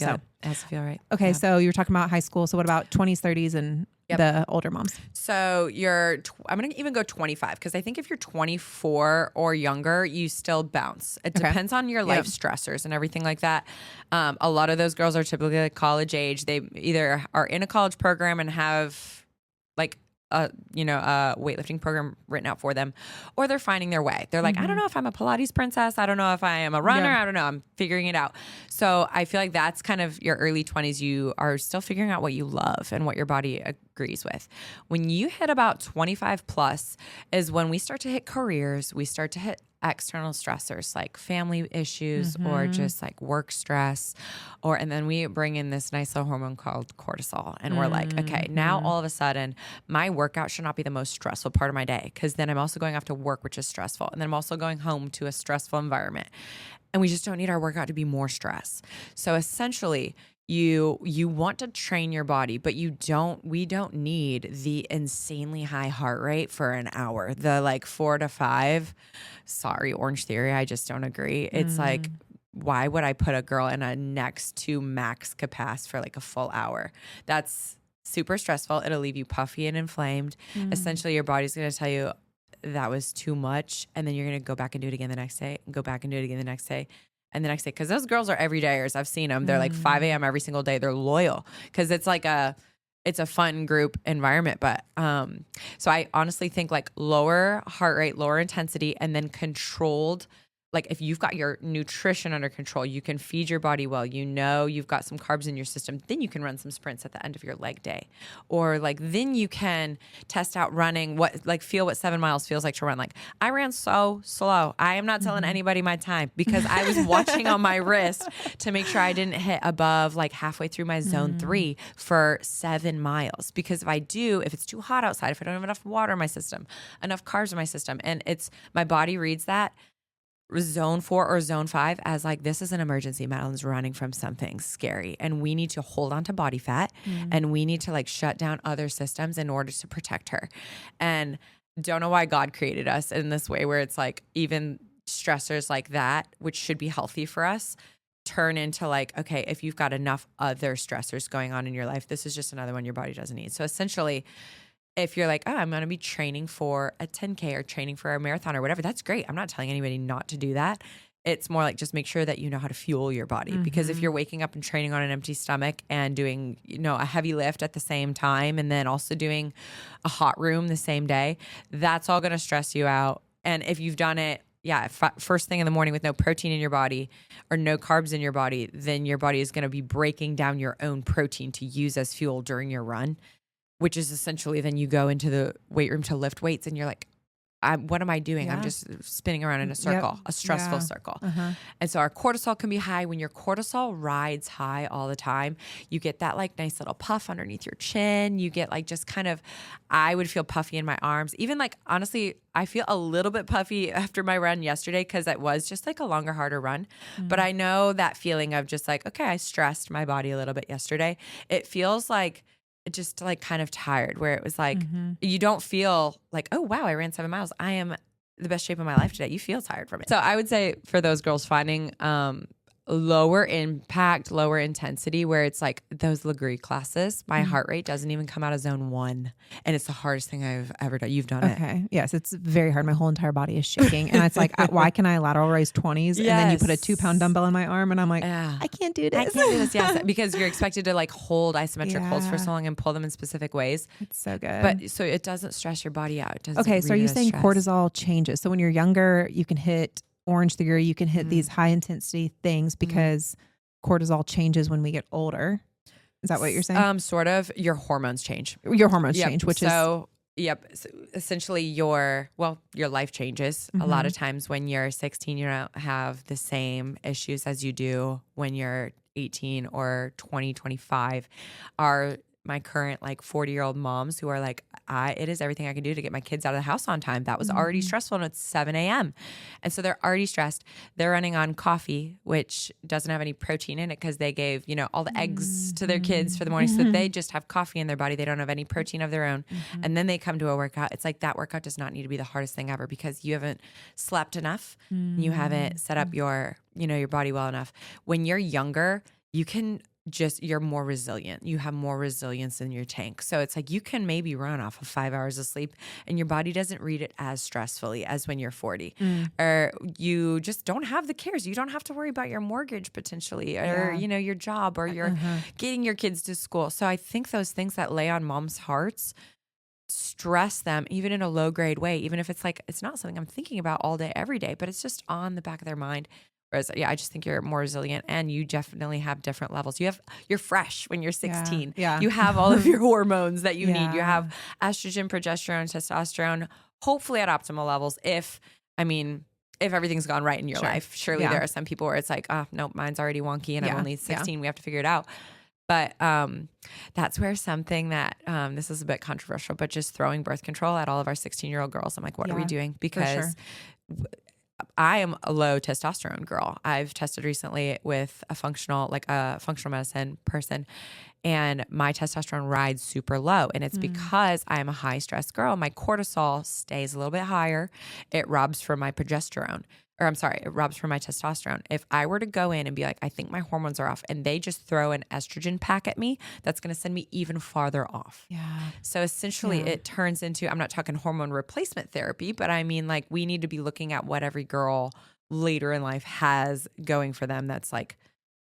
It has to feel right. Okay. So you were talking about high school. So what about 20s, 30s and the older moms? So I'm going to even go 25 because I think if you're 24 or younger, you still bounce. It depends on your life stressors and everything like that. A lot of those girls are typically like college age. They either are in a college program and have like a weightlifting program written out for them, or they're finding their way. They're like, I don't know if I'm a Pilates princess. I don't know if I am a runner. I don't know. I'm figuring it out. So I feel like that's kind of your early 20s. You are still figuring out what you love and what your body agrees with. When you hit about 25 plus is when we start to hit careers. We start to hit external stressors like family issues or just like work stress, and then we bring in this nice little hormone called cortisol, and we're like, okay, now all of a sudden my workout should not be the most stressful part of my day because then I'm also going off to work, which is stressful, and then I'm also going home to a stressful environment, and we just don't need our workout to be more stress. So essentially, you want to train your body, but we don't need the insanely high heart rate for an hour. The like 4 to 5, sorry, Orange Theory, I just don't agree. It's like, why would I put a girl in a next to max capacity for like a full hour? That's super stressful. It'll leave you puffy and inflamed. Essentially, your body's going to tell you that was too much. And then you're going to go back and do it again the next day and go back and do it again the next day. And the next day, because those girls are everydayers. I've seen them. They're like 5 a.m. every single day. They're loyal because it's like it's a fun group environment. But so I honestly think like lower heart rate, lower intensity, and then controlled. Like if you've got your nutrition under control, you can feed your body well, you've got some carbs in your system, then you can run some sprints at the end of your leg day. Or like then you can test out running, feel what 7 miles feels like to run. Like I ran so slow. I am not telling anybody my time because I was watching on my wrist to make sure I didn't hit above like halfway through my zone 3 for 7 miles. Because if it's too hot outside, if I don't have enough water in my system, enough carbs in my system, and my body reads that zone 4 or zone 5 as like, this is an emergency. Madalene's running from something scary and we need to hold on to body fat and we need to like shut down other systems in order to protect her. And don't know why God created us in this way where it's like even stressors like that, which should be healthy for us, turn into like, okay, if you've got enough other stressors going on in your life, this is just another one your body doesn't need. So essentially, if you're like, oh, I'm going to be training for a 10K or training for a marathon or whatever, that's great. I'm not telling anybody not to do that. It's more like just make sure that you know how to fuel your body. Because if you're waking up and training on an empty stomach and doing, a heavy lift at the same time and then also doing a hot room the same day, that's all going to stress you out. And if you've done it, first thing in the morning with no protein in your body or no carbs in your body, then your body is going to be breaking down your own protein to use as fuel during your run. Which is essentially then you go into the weight room to lift weights and you're like, what am I doing? I'm Yeah. just spinning around in a circle, a stressful circle. And so our cortisol can be high. When your cortisol rides high all the time, you get that like nice little puff underneath your chin. You get like just kind of, I would feel puffy in my arms. Even like, honestly, I feel a little bit puffy after my run yesterday because it was just like a longer, harder run. But I know that feeling of just like, okay, I stressed my body a little bit yesterday. It feels like just like kind of tired, where it was like, you don't feel like, oh wow, I ran 7 miles. I am the best shape of my life today. You feel tired from it. So I would say for those girls, finding lower impact, lower intensity, where it's like those Legree classes, my heart rate doesn't even come out of zone 1. And it's the hardest thing I've ever done. You've done it. Okay. Yes. It's very hard. My whole entire body is shaking. And it's like, why can I lateral raise 20s? And then you put a 2-pound dumbbell in my arm and I'm like, I can't do this. I can't do this. Yes. Because you're expected to like hold isometric holds for so long and pull them in specific ways. It's so good. But so it doesn't stress your body out. It doesn't okay. So are you saying stress. cortisol changes? So when you're younger, you can hit orange theory, you can hit these high intensity things because cortisol changes when we get older. Is that what you're saying? Sort of. Your hormones change. Your hormones change, which is... So essentially your life changes. A lot of times when you're 16, you don't have the same issues as you do when you're 18 or 20, 25. My current like 40-year-old moms who are like, it is everything I can do to get my kids out of the house on time. That was already stressful, and it's 7 a.m. And so they're already stressed. They're running on coffee, which doesn't have any protein in it because they gave, all the eggs to their kids for the morning. So they just have coffee in their body. They don't have any protein of their own. And then they come to a workout. It's like that workout does not need to be the hardest thing ever because you haven't slept enough. You haven't set up your body well enough. When you're younger, you're more resilient. You have more resilience in your tank. So it's like you can maybe run off of 5 hours of sleep and your body doesn't read it as stressfully as when you're 40. Or you just don't have the cares. You don't have to worry about your mortgage potentially or, your job or you're getting your kids to school. So I think those things that lay on moms' hearts stress them even in a low grade way, even if it's like, it's not something I'm thinking about all day, every day, but it's just on the back of their mind. Whereas, I just think you're more resilient and you definitely have different levels. You're fresh when you're 16. Yeah. You have all of your hormones that you need. You have estrogen, progesterone, testosterone, hopefully at optimal levels. If everything's gone right in your life, surely there are some people where it's like, oh, no, mine's already wonky and I'm only 16. We have to figure it out. But that's where something that, this is a bit controversial, but just throwing birth control at all of our 16-year-old girls. I'm like, what are we doing? Because I am a low testosterone girl. I've tested recently with a functional medicine person, and my testosterone rides super low. And it's because I am a high stress girl. My cortisol stays a little bit higher. It robs from my progesterone. It robs from my testosterone. If I were to go in and be like, I think my hormones are off, and they just throw an estrogen pack at me, that's going to send me even farther off. Yeah. So essentially it turns into, I'm not talking hormone replacement therapy, but I mean like we need to be looking at what every girl later in life has going for them. That's like,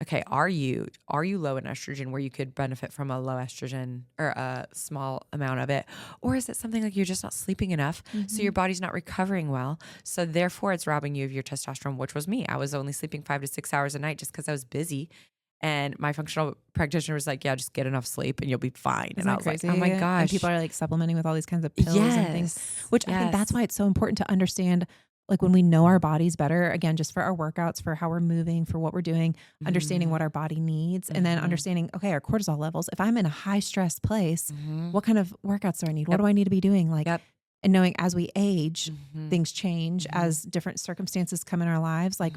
okay, are you low in estrogen where you could benefit from a low estrogen or a small amount of it? Or is it something like you're just not sleeping enough, so your body's not recovering well, so therefore it's robbing you of your testosterone, which was me. I was only sleeping 5 to 6 hours a night just because I was busy. And my functional practitioner was like, just get enough sleep and you'll be fine. Isn't and I was crazy? like, oh my gosh. And people are like supplementing with all these kinds of pills and things, which I think that's why it's so important to understand. Like when we know our bodies better, again, just for our workouts, for how we're moving, for what we're doing, understanding what our body needs, and then understanding, okay, our cortisol levels. If I'm in a high stress place, what kind of workouts do I need? What do I need to be doing? Like, and knowing as we age, things change as different circumstances come in our lives. Like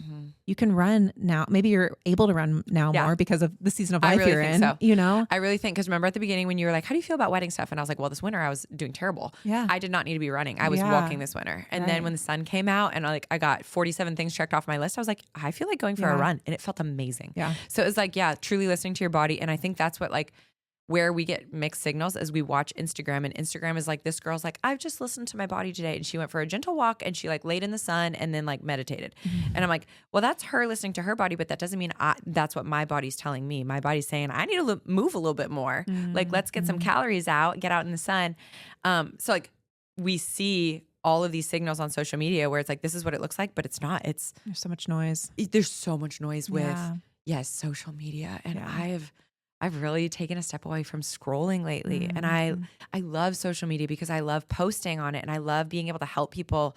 you can run now. Maybe you're able to run now more because of the season of life really you're in. So. I really think, because remember at the beginning when you were like, how do you feel about wedding stuff? And I was like, well, this winter I was doing terrible. Yeah. I did not need to be running. I was walking this winter. And then when the sun came out and I got 47 things checked off my list, I was like, I feel like going for a run. And it felt amazing. Yeah. So it was like, truly listening to your body. And I think that's what where we get mixed signals as we watch Instagram, and Instagram is like, this girl's like, I've just listened to my body today, and she went for a gentle walk and she laid in the sun and then meditated. And I'm like, well, that's her listening to her body, but that doesn't mean that's what my body's telling me. My body's saying I need to move a little bit more. Let's get some calories out, get out in the sun. So we see all of these signals on social media where it's like, this is what it looks like, but it's not. There's so much noise. There's so much noise with social media. And I've really taken a step away from scrolling lately. And I love social media because I love posting on it and I love being able to help people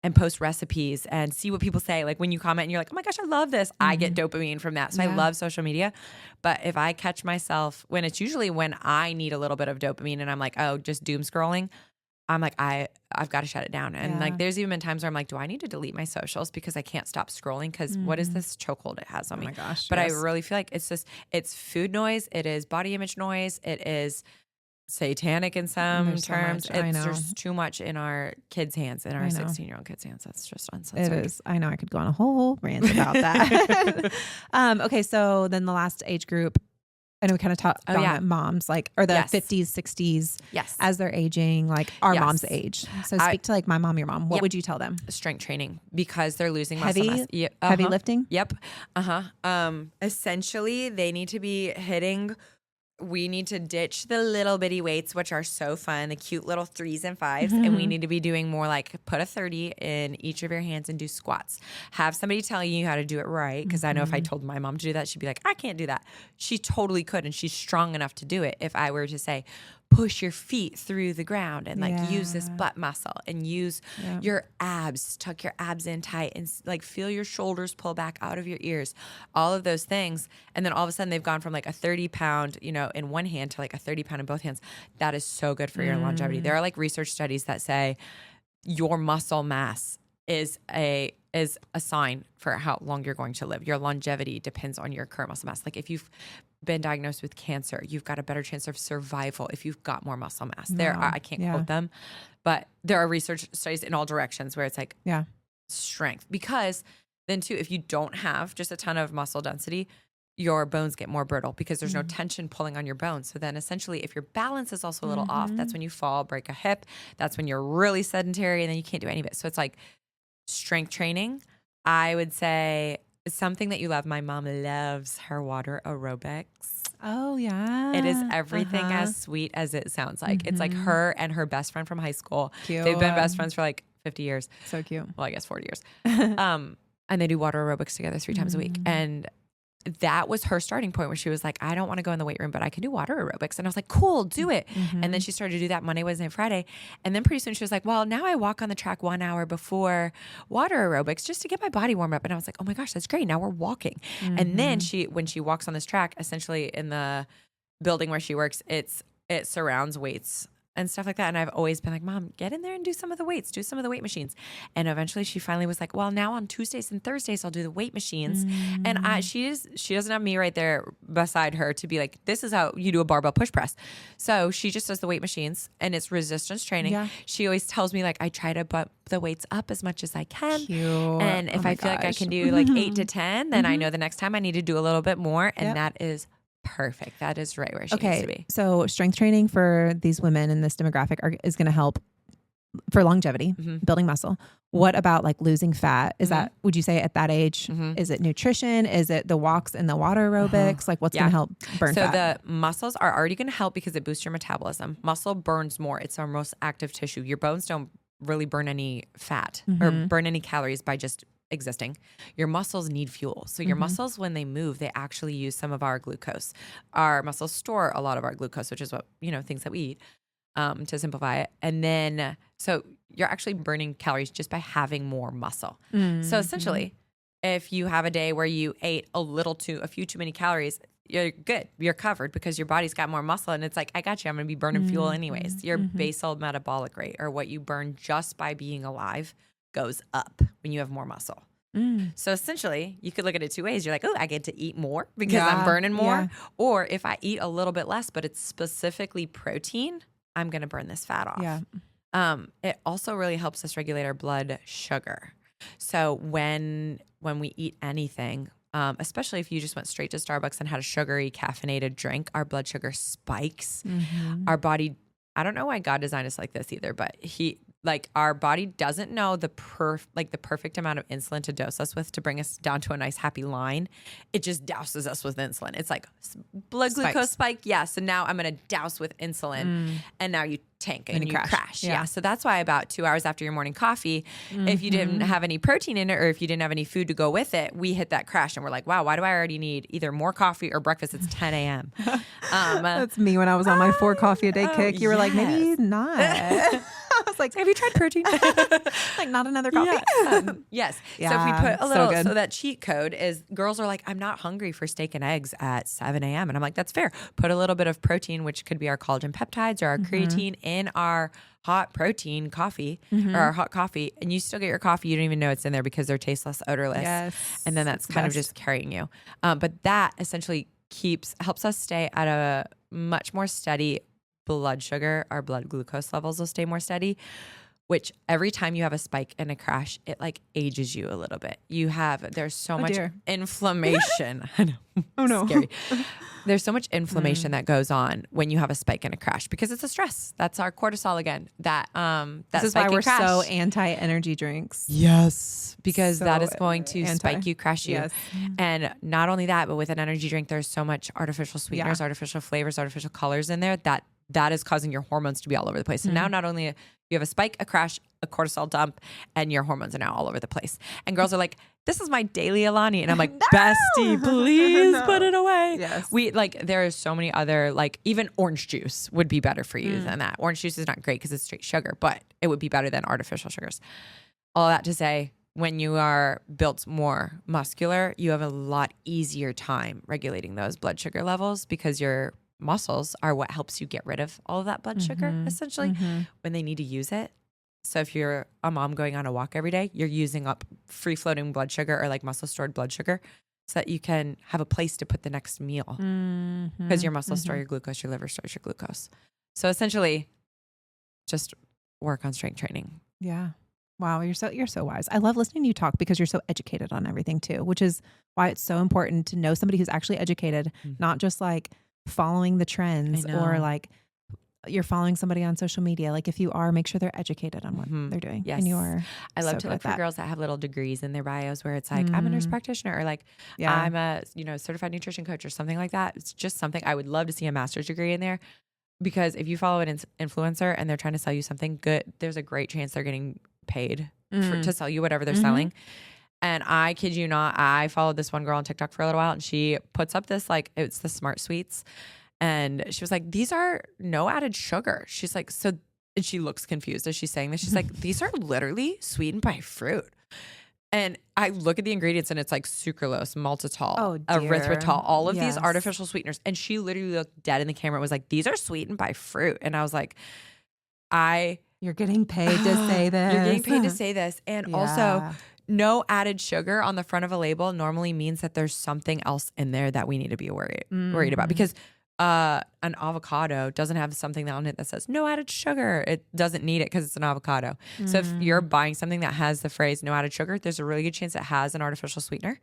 and post recipes and see what people say. Like when you comment and you're like, oh my gosh, I love this. I get dopamine from that. So I love social media. But if I catch myself when it's usually when I need a little bit of dopamine and I'm like, oh, just doom scrolling, I'm like, I've got to shut it down. And like, there's even been times where I'm like, do I need to delete my socials because I can't stop scrolling? Because what is this chokehold it has on me? Oh my gosh. But I really feel like it's food noise. It is body image noise. It is satanic in some terms. It's just too much in our kids' hands, in our 16-year-old kids' hands. That's just uncensored. It is. I know. I could go on a whole rant about that. Okay. So then the last age group, I know we kind of talked about moms, like, or the 50s, 60s, as they're aging, like our mom's age. So speak to like my mom, your mom. What would you tell them? Strength training, because they're losing muscle mass. Heavy lifting? Yep. Essentially, they need to be hitting. We need to ditch the little bitty weights, which are so fun, the cute little 3s and 5s. And we need to be doing more like put a 30 in each of your hands and do squats. Have somebody tell you how to do it right. Because I know if I told my mom to do that, she'd be like, I can't do that. She totally could. And she's strong enough to do it. If I were to say, push your feet through the ground and like use this butt muscle and use your abs, tuck your abs in tight and like feel your shoulders pull back out of your ears, all of those things. And then all of a sudden they've gone from like a 30-pound, in one hand to like a 30-pound in both hands. That is so good for your longevity. There are like research studies that say your muscle mass is a sign for how long you're going to live. Your longevity depends on your current muscle mass. Like if you've been diagnosed with cancer, you've got a better chance of survival if you've got more muscle mass. I can't quote them, but there are research studies in all directions where it's like strength. Because then too, if you don't have just a ton of muscle density, your bones get more brittle because there's no tension pulling on your bones. So then essentially if your balance is also a little off, that's when you fall, break a hip. That's when you're really sedentary and then you can't do any of it. So it's like strength training, I would say, is something that you love. My mom loves her water aerobics. Oh, yeah. It is everything as sweet as it sounds like. It's like her and her best friend from high school. Cute. They've been best friends for like 50 years. So cute. Well, I guess 40 years. And they do water aerobics together 3 times a week. And that was her starting point where she was like, I don't want to go in the weight room, but I can do water aerobics. And I was like, cool, do it. And then she started to do that Monday, Wednesday, and Friday. And then pretty soon she was like, well, now I walk on the track 1 hour before water aerobics just to get my body warmed up. And I was like, oh my gosh, that's great. Now we're walking. And then when she walks on this track, essentially in the building where she works, it surrounds weights and stuff like that. And I've always been like, Mom, get in there and do some of the weights, do some of the weight machines. And eventually she finally was like, well, now on Tuesdays and Thursdays, I'll do the weight machines. And she doesn't have me right there beside her to be like, this is how you do a barbell push press. So she just does the weight machines and it's resistance training. Yeah. She always tells me like, I try to bump the weights up as much as I can. Cute. And if I feel like I can do like 8 to 10, then I know the next time I need to do a little bit more. And that is perfect. That is right where she needs to be. So strength training for these women in this demographic is going to help for longevity, building muscle. What about like losing fat? Is that, would you say at that age, is it nutrition? Is it the walks and the water aerobics? Like what's going to help burn fat? So the muscles are already going to help because it boosts your metabolism. Muscle burns more. It's our most active tissue. Your bones don't really burn any fat or burn any calories by just existing. Your muscles need fuel. So your muscles, when they move, they actually use some of our glucose. Our muscles store a lot of our glucose, which is what, things that we eat, to simplify it. And then, so you're actually burning calories just by having more muscle. So essentially, if you have a day where you ate a few too many calories, you're good. You're covered because your body's got more muscle. And it's like, I got you. I'm going to be burning fuel anyways. Your basal metabolic rate, or what you burn just by being alive, goes up when you have more muscle. So essentially, you could look at it 2 ways. You're like, oh, I get to eat more because I'm burning more. Yeah. Or if I eat a little bit less, but it's specifically protein, I'm going to burn this fat off. Yeah. It also really helps us regulate our blood sugar. So when we eat anything, especially if you just went straight to Starbucks and had a sugary caffeinated drink, our blood sugar spikes. Our body, I don't know why God designed us like this either, but like our body doesn't know the perfect amount of insulin to dose us with to bring us down to a nice happy line. It just douses us with insulin. It's like blood glucose spike. Yeah. So now I'm going to douse with insulin and now you tank and you crash. Yeah. So that's why about 2 hours after your morning coffee, if you didn't have any protein in it or if you didn't have any food to go with it, we hit that crash and we're like, wow, why do I already need either more coffee or breakfast? It's 10 a.m. That's me when I was on my 4 coffee a day kick. You were like, maybe not. I was like, have you tried protein? Like, not another coffee? Yes. Yeah, so if we put a little, so that cheat code is girls are like, I'm not hungry for steak and eggs at 7 a.m. And I'm like, that's fair. Put a little bit of protein, which could be our collagen peptides or our creatine in our hot protein coffee or our hot coffee. And you still get your coffee. You don't even know it's in there because they're tasteless, odorless. Yes. And then that's kind of just carrying you. But that essentially helps us stay at a much more steady blood sugar. Our blood glucose levels will stay more steady, which every time you have a spike and a crash, it like ages you a little bit. There's so much inflammation. I know. Oh no. Scary. There's so much inflammation that goes on when you have a spike and a crash because it's a stress. That's our cortisol again. This is why we're so anti-energy drinks. Yes, because So that is going to spike you, crash you. Yes. And not only that, but with an energy drink, there's so much artificial sweeteners, artificial flavors, artificial colors in there that is causing your hormones to be all over the place. So now not only you have a spike, a crash, a cortisol dump, and your hormones are now all over the place. And girls are like, this is my daily Alani. And I'm like, bestie, please put it away. Yes. There are so many other, like even orange juice would be better for you than that. Orange juice is not great because it's straight sugar, but it would be better than artificial sugars. All that to say, when you are built more muscular, you have a lot easier time regulating those blood sugar levels because your muscles are what helps you get rid of all of that blood sugar essentially when they need to use it. So if you're a mom going on a walk every day, you're using up free floating blood sugar or like muscle stored blood sugar so that you can have a place to put the next meal because your muscles store your glucose, your liver stores your glucose. So essentially just work on strength training. Yeah. Wow. You're so wise. I love listening to you talk because you're so educated on everything too, which is why it's so important to know somebody who's actually educated, not just like following the trends or like you're following somebody on social media. Like if you are, make sure they're educated on what they're doing. Yes. And you are. I love to look for girls that have little degrees in their bios where it's like, I'm a nurse practitioner or like I'm a, certified nutrition coach or something like that. It's just something I would love to see a master's degree in there because if you follow an influencer and they're trying to sell you something good, there's a great chance they're getting paid to sell you whatever they're selling. And I kid you not, I followed this one girl on TikTok for a little while and she puts up this, like, it's the Smart Sweets. And she was like, these are no added sugar. She's like, and she looks confused as she's saying this. She's like, these are literally sweetened by fruit. And I look at the ingredients and it's like sucralose, maltitol, erythritol, all of these artificial sweeteners. And she literally looked dead in the camera and was like, these are sweetened by fruit. And I was like, you're getting paid to say this. You're getting paid to say this. And also, no added sugar on the front of a label normally means that there's something else in there that we need to be worried about because an avocado doesn't have something on it that says no added sugar. It doesn't need it because it's an avocado. So if you're buying something that has the phrase no added sugar, there's a really good chance it has an artificial sweetener.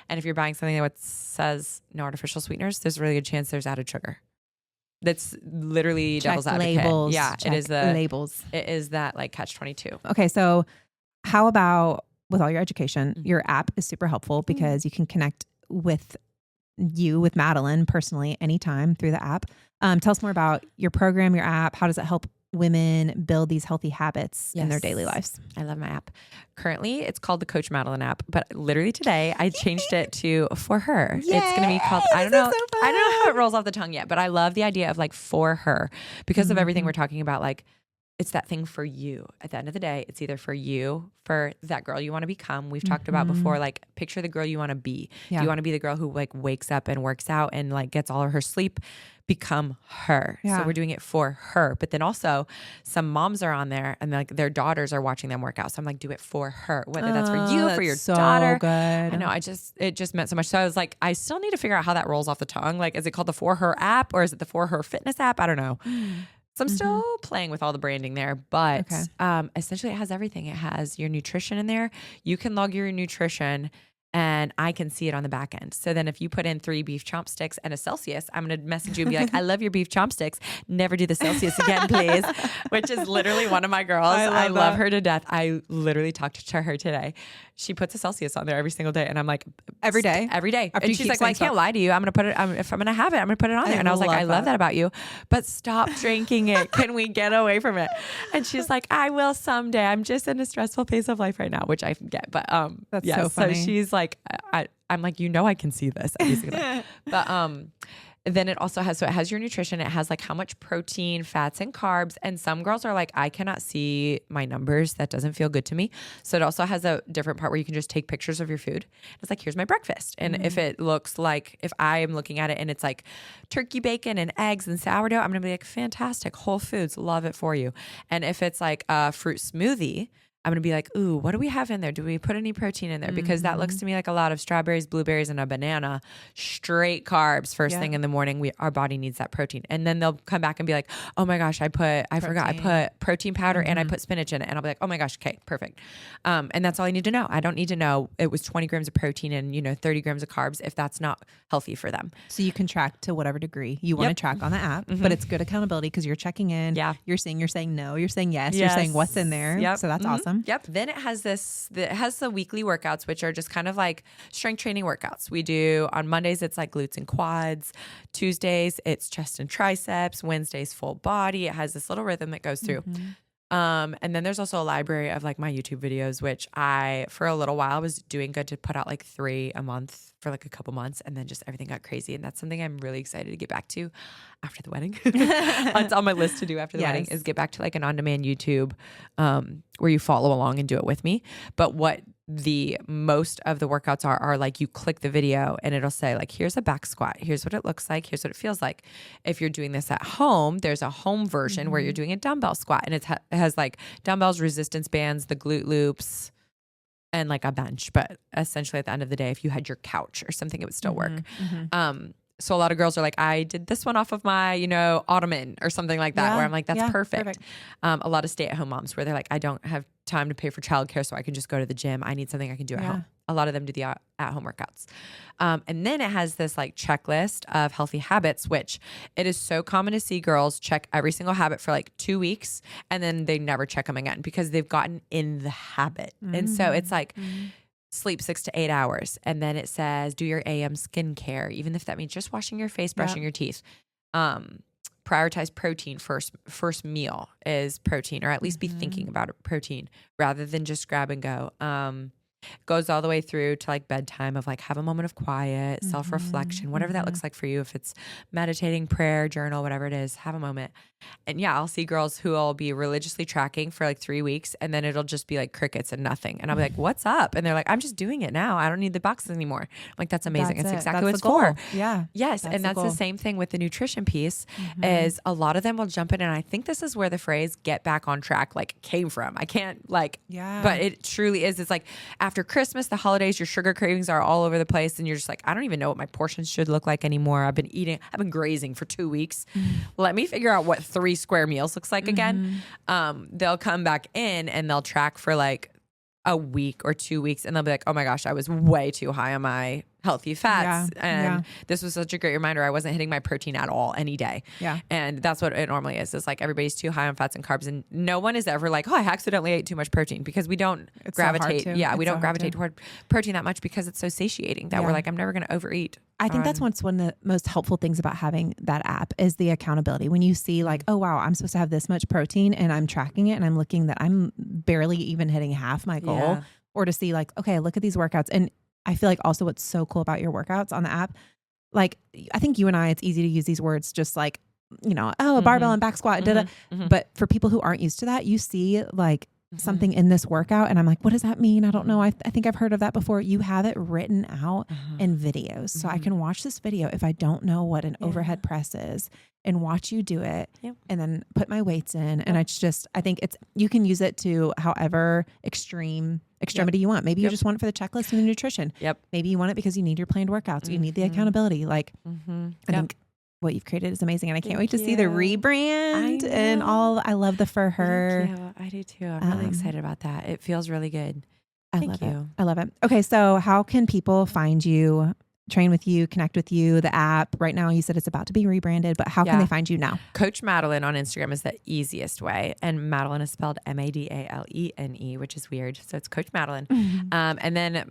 And if you're buying something that says no artificial sweeteners, there's a really good chance there's added sugar. That's literally devil's advocate. Labels. Yeah, Check it is the labels. It is that like catch-22. Okay, so how about with all your education, your app is super helpful because you can connect with Madalene personally anytime through the app. Tell us more about your program, your app. How does it help women build these healthy habits in their daily lives? I love my app. Currently, it's called the Coach Madalene app, but literally today I changed it to For Her. Yay! It's going to be called, I don't know how it rolls off the tongue yet, but I love the idea of like For Her because of everything we're talking about. Like, it's that thing for you. At the end of the day, it's either for you, for that girl you want to become. We've talked about before, like picture the girl you want to be. Do you want to be the girl who like wakes up and works out and like gets all of her sleep? Become her. So we're doing it for her. But then also some moms are on there and like their daughters are watching them work out. So I'm like, do it for her, whether that's for you, for your daughter. Good. I know. It just meant so much. So I was like, I still need to figure out how that rolls off the tongue. Like, is it called the For Her app or is it the For Her fitness app? I don't know. So I'm still playing with all the branding there, but essentially it has everything. It has your nutrition in there. You can log your nutrition and I can see it on the back end. So then if you put in 3 beef chopsticks and a Celsius, I'm going to message you and be like, I love your beef chopsticks. Never do the Celsius again, please. Which is literally one of my girls. I love her to death. I literally talked to her today. She puts a Celsius on there every single day. And I'm like, every day? Every day. After And she's like, well, I can't lie to you. I'm going to put it, if I'm going to have it, I'm going to put it on there. And I was like, I love that about you, but stop drinking it. Can we get away from it? And she's like, I will someday. I'm just in a stressful phase of life right now, which I get. But that's so funny. So she's like, I'm like, I can see this every single day. But then it also has, so it has your nutrition. It has like how much protein, fats, and carbs. And some girls are like, I cannot see my numbers. That doesn't feel good to me. So it also has a different part where you can just take pictures of your food. It's like, here's my breakfast. And if it looks like, if I am looking at it and it's like turkey bacon and eggs and sourdough, I'm going to be like, fantastic. Whole Foods, love it for you. And if it's like a fruit smoothie, I'm going to be like, ooh, what do we have in there? Do we put any protein in there? Because that looks to me like a lot of strawberries, blueberries, and a banana, straight carbs first thing in the morning. Our body needs that protein. And then they'll come back and be like, oh my gosh, I forgot I put protein powder and I put spinach in it. And I'll be like, oh my gosh, okay, perfect. And that's all I need to know. I don't need to know it was 20 grams of protein and 30 grams of carbs if that's not healthy for them. So you can track to whatever degree you want to track on the app, but it's good accountability because you're checking in. Yeah. You're saying no, you're saying yes, you're saying what's in there. Yep. So that's awesome. Yep. Then it has the weekly workouts, which are just kind of like strength training workouts. We do on Mondays, it's like glutes and quads. Tuesdays, it's chest and triceps. Wednesdays, full body. It has this little rhythm that goes through. And then there's also a library of like my YouTube videos, which I, for a little while, was doing good to put out like 3 a month for like a couple months. And then just everything got crazy. And that's something I'm really excited to get back to after the wedding. It's on my list to do after the wedding is get back to like an on-demand YouTube, where you follow along and do it with me. But what the most of the workouts are like you click the video and it'll say like, here's a back squat. Here's what it looks like. Here's what it feels like. If you're doing this at home, there's a home version where you're doing a dumbbell squat and it has like dumbbells, resistance bands, the glute loops, and like a bench. But essentially at the end of the day, if you had your couch or something, it would still work. So a lot of girls are like, I did this one off of my, ottoman or something like that, where I'm like, that's perfect. A lot of stay-at-home moms where they're like, I don't have time to pay for childcare, so I can just go to the gym. I need something I can do at home. A lot of them do the at-home workouts. And then it has this like checklist of healthy habits, which it is so common to see girls check every single habit for like 2 weeks, and then they never check them again because they've gotten in the habit. And so it's like, sleep 6 to 8 hours. And then it says, do your AM skincare, even if that means just washing your face, brushing your teeth. Prioritize protein first meal is protein, or at least be thinking about it, protein rather than just grab and go. Goes all the way through to like bedtime of like have a moment of quiet, self-reflection, whatever that looks like for you. If it's meditating, prayer, journal, whatever it is, have a moment. And I'll see girls who will be religiously tracking for like 3 weeks and then it'll just be like crickets and nothing. And I'll be like, what's up? And they're like, I'm just doing it now. I don't need the boxes anymore. I'm like, that's amazing. That's exactly what it's for. Yeah. Yes. And that's the same thing with the nutrition piece is a lot of them will jump in. And I think this is where the phrase get back on track like came from. I can't like, but it truly is. It's like after Christmas, the holidays, your sugar cravings are all over the place. And you're just like, I don't even know what my portions should look like anymore. I've been grazing for 2 weeks. Let me figure out what 3 square meals looks like again. They'll come back in and they'll track for like a week or 2 weeks and they'll be like, oh my gosh, I was way too high on my healthy fats. This was such a great reminder. I wasn't hitting my protein at all any day. And that's what it normally is. It's like everybody's too high on fats and carbs. And no one is ever like, oh, I accidentally ate too much protein, because we don't gravitate. We don't gravitate toward protein that much because it's so satiating that we're like, I'm never going to overeat. I think that's what's one of the most helpful things about having that app is the accountability. When you see like, oh, wow, I'm supposed to have this much protein and I'm tracking it and I'm looking that I'm barely even hitting half my goal, or to see like, okay, look at these workouts. And I feel like also what's so cool about your workouts on the app, like I think you and I, it's easy to use these words just like, a barbell and back squat, but for people who aren't used to that, you see like something in this workout and I'm like, what does that mean? I don't know. I think I've heard of that before. You have it written out in videos. So I can watch this video if I don't know what an overhead press is and watch you do it and then put my weights in. And it's just, I think you can use it to however extremity you want. Maybe you just want it for the checklist and the nutrition. Maybe you want it because you need your planned workouts. You need the accountability. Like I think what you've created is amazing. And I can't wait to see the rebrand and all. I love the for her. I do too. I'm really excited about that. It feels really good. Thank you. I love it. Okay. So how can people find you, train with you, connect with you, the app? Right now you said it's about to be rebranded, but how can they find you now? Coach Madalene on Instagram is the easiest way. And Madalene is spelled Madalene, which is weird. So it's Coach Madalene. And then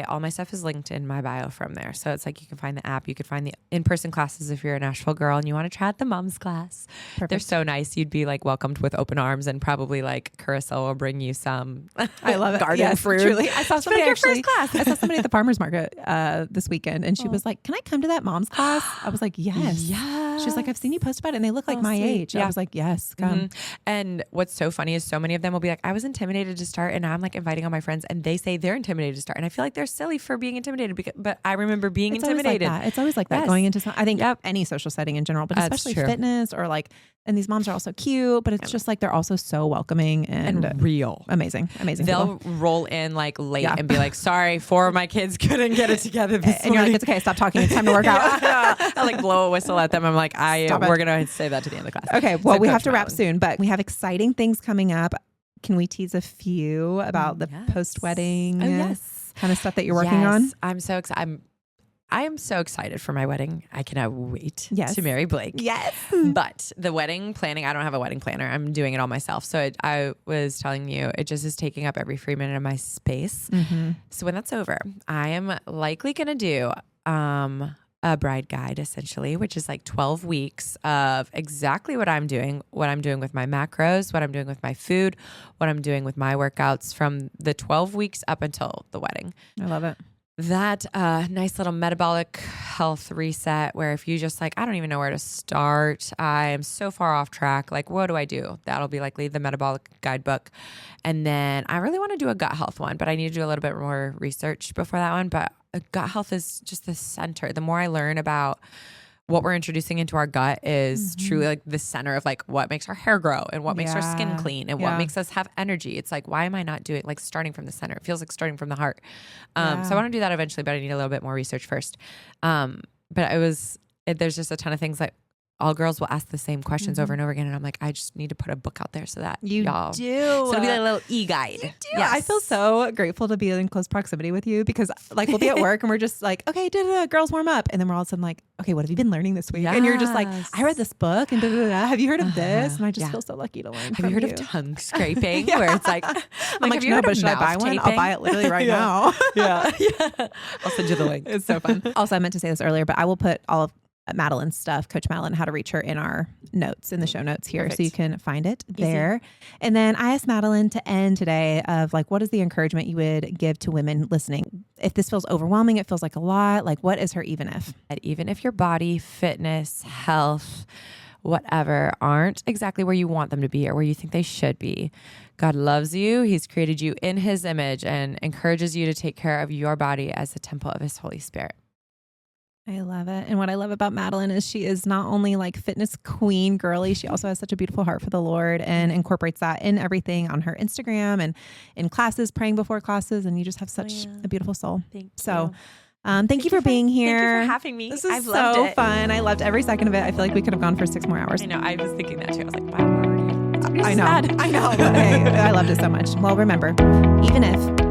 all my stuff is linked in my bio from there. So it's like you can find the app, you could find the in-person classes if you're a Nashville girl and you want to try out the mom's class. Perfect. They're so nice. You'd be like welcomed with open arms, and probably like Carissa will bring you some I love it. garden fruit. Truly. I saw somebody first class. I saw somebody at the farmer's market this weekend, and she was like, "Can I come to that mom's class?" I was like, "Yes." Yeah. She's like, "I've seen you post about it, and they look like my age." Yeah. I was like, "Yes, come." And what's so funny is so many of them will be like, I was intimidated to start, and now I'm like inviting all my friends, and they say they're intimidated to start, and I feel like they're silly for being intimidated, but I remember being intimidated. It's always like that going into I think any social setting in general, but That's especially true. fitness or like, and these moms are also cute, but it's just like they're also so welcoming and real. Amazing They'll people. roll in like late and be like, sorry, 4 of my kids couldn't get it together this And you're like, morning. "It's okay, stop talking. It's time to work out." I like blow a whistle at them. I'm like, we're going to say that to the end of the class. Okay, well, So we have Coach to wrap Madalene. soon, but we have exciting things coming up. Can we tease a few about the post-wedding kind of stuff that you're working on? I'm so excited. I am so excited for my wedding. I cannot wait to marry Blake. Yes. But the wedding planning, I don't have a wedding planner. I'm doing it all myself. So I was telling you, it just is taking up every free minute of my space. So when that's over, I am likely going to do a bride guide, essentially, which is like 12 weeks of exactly what I'm doing with my macros, what I'm doing with my food, what I'm doing with my workouts from the 12 weeks up until the wedding. I love it. That nice little metabolic health reset where if you just like, I don't even know where to start. I am so far off track. Like, what do I do? That'll be likely the metabolic guidebook. And then I really want to do a gut health one, but I need to do a little bit more research before that one. But gut health is just the center. The more I learn about what we're introducing into our gut is truly like the center of like what makes our hair grow and what makes our skin clean and what makes us have energy. It's like, why am I not doing like starting from the center? It feels like starting from the heart. So I want to do that eventually, but I need a little bit more research first. But there's just a ton of things that all girls will ask the same questions over and over again. And I'm like, I just need to put a book out there so that y'all do. So it'll be like a little e-guide. Yes. I feel so grateful to be in close proximity with you because like we'll be at work and we're just like, okay, girls warm up. And then we're all of a sudden like, okay, what have you been learning this week? And you're just like, I read this book and have you heard of this? And I just feel so lucky to learn. Have you heard of tongue scraping? Where it's like, I'm like, no, but should I buy one? I'll buy it literally right now. Yeah. I'll send you the link. It's so fun. Also, I meant to say this earlier, but I will put all of Madalene's stuff, Coach Madalene, how to reach her in our notes, in the show notes here. Perfect. So you can find it there. And then I asked Madalene to end today of like, what is the encouragement you would give to women listening? If this feels overwhelming, it feels like a lot, like what is her even if? Even if your body, fitness, health, whatever aren't exactly where you want them to be or where you think they should be, God loves you. He's created you in his image and encourages you to take care of your body as the temple of his Holy Spirit. I love it. And what I love about Madalene is she is not only like fitness queen girly, she also has such a beautiful heart for the Lord and incorporates that in everything on her Instagram and in classes, praying before classes. And you just have such a beautiful soul. Thank you. So thank you for being here. Thank you for having me. This is I've loved it. fun. I loved every second of it. I feel like we could have gone for 6 more hours. I know. I was thinking that too. I was like, wow, we're already. I know. But hey, I loved it so much. Well, remember, even if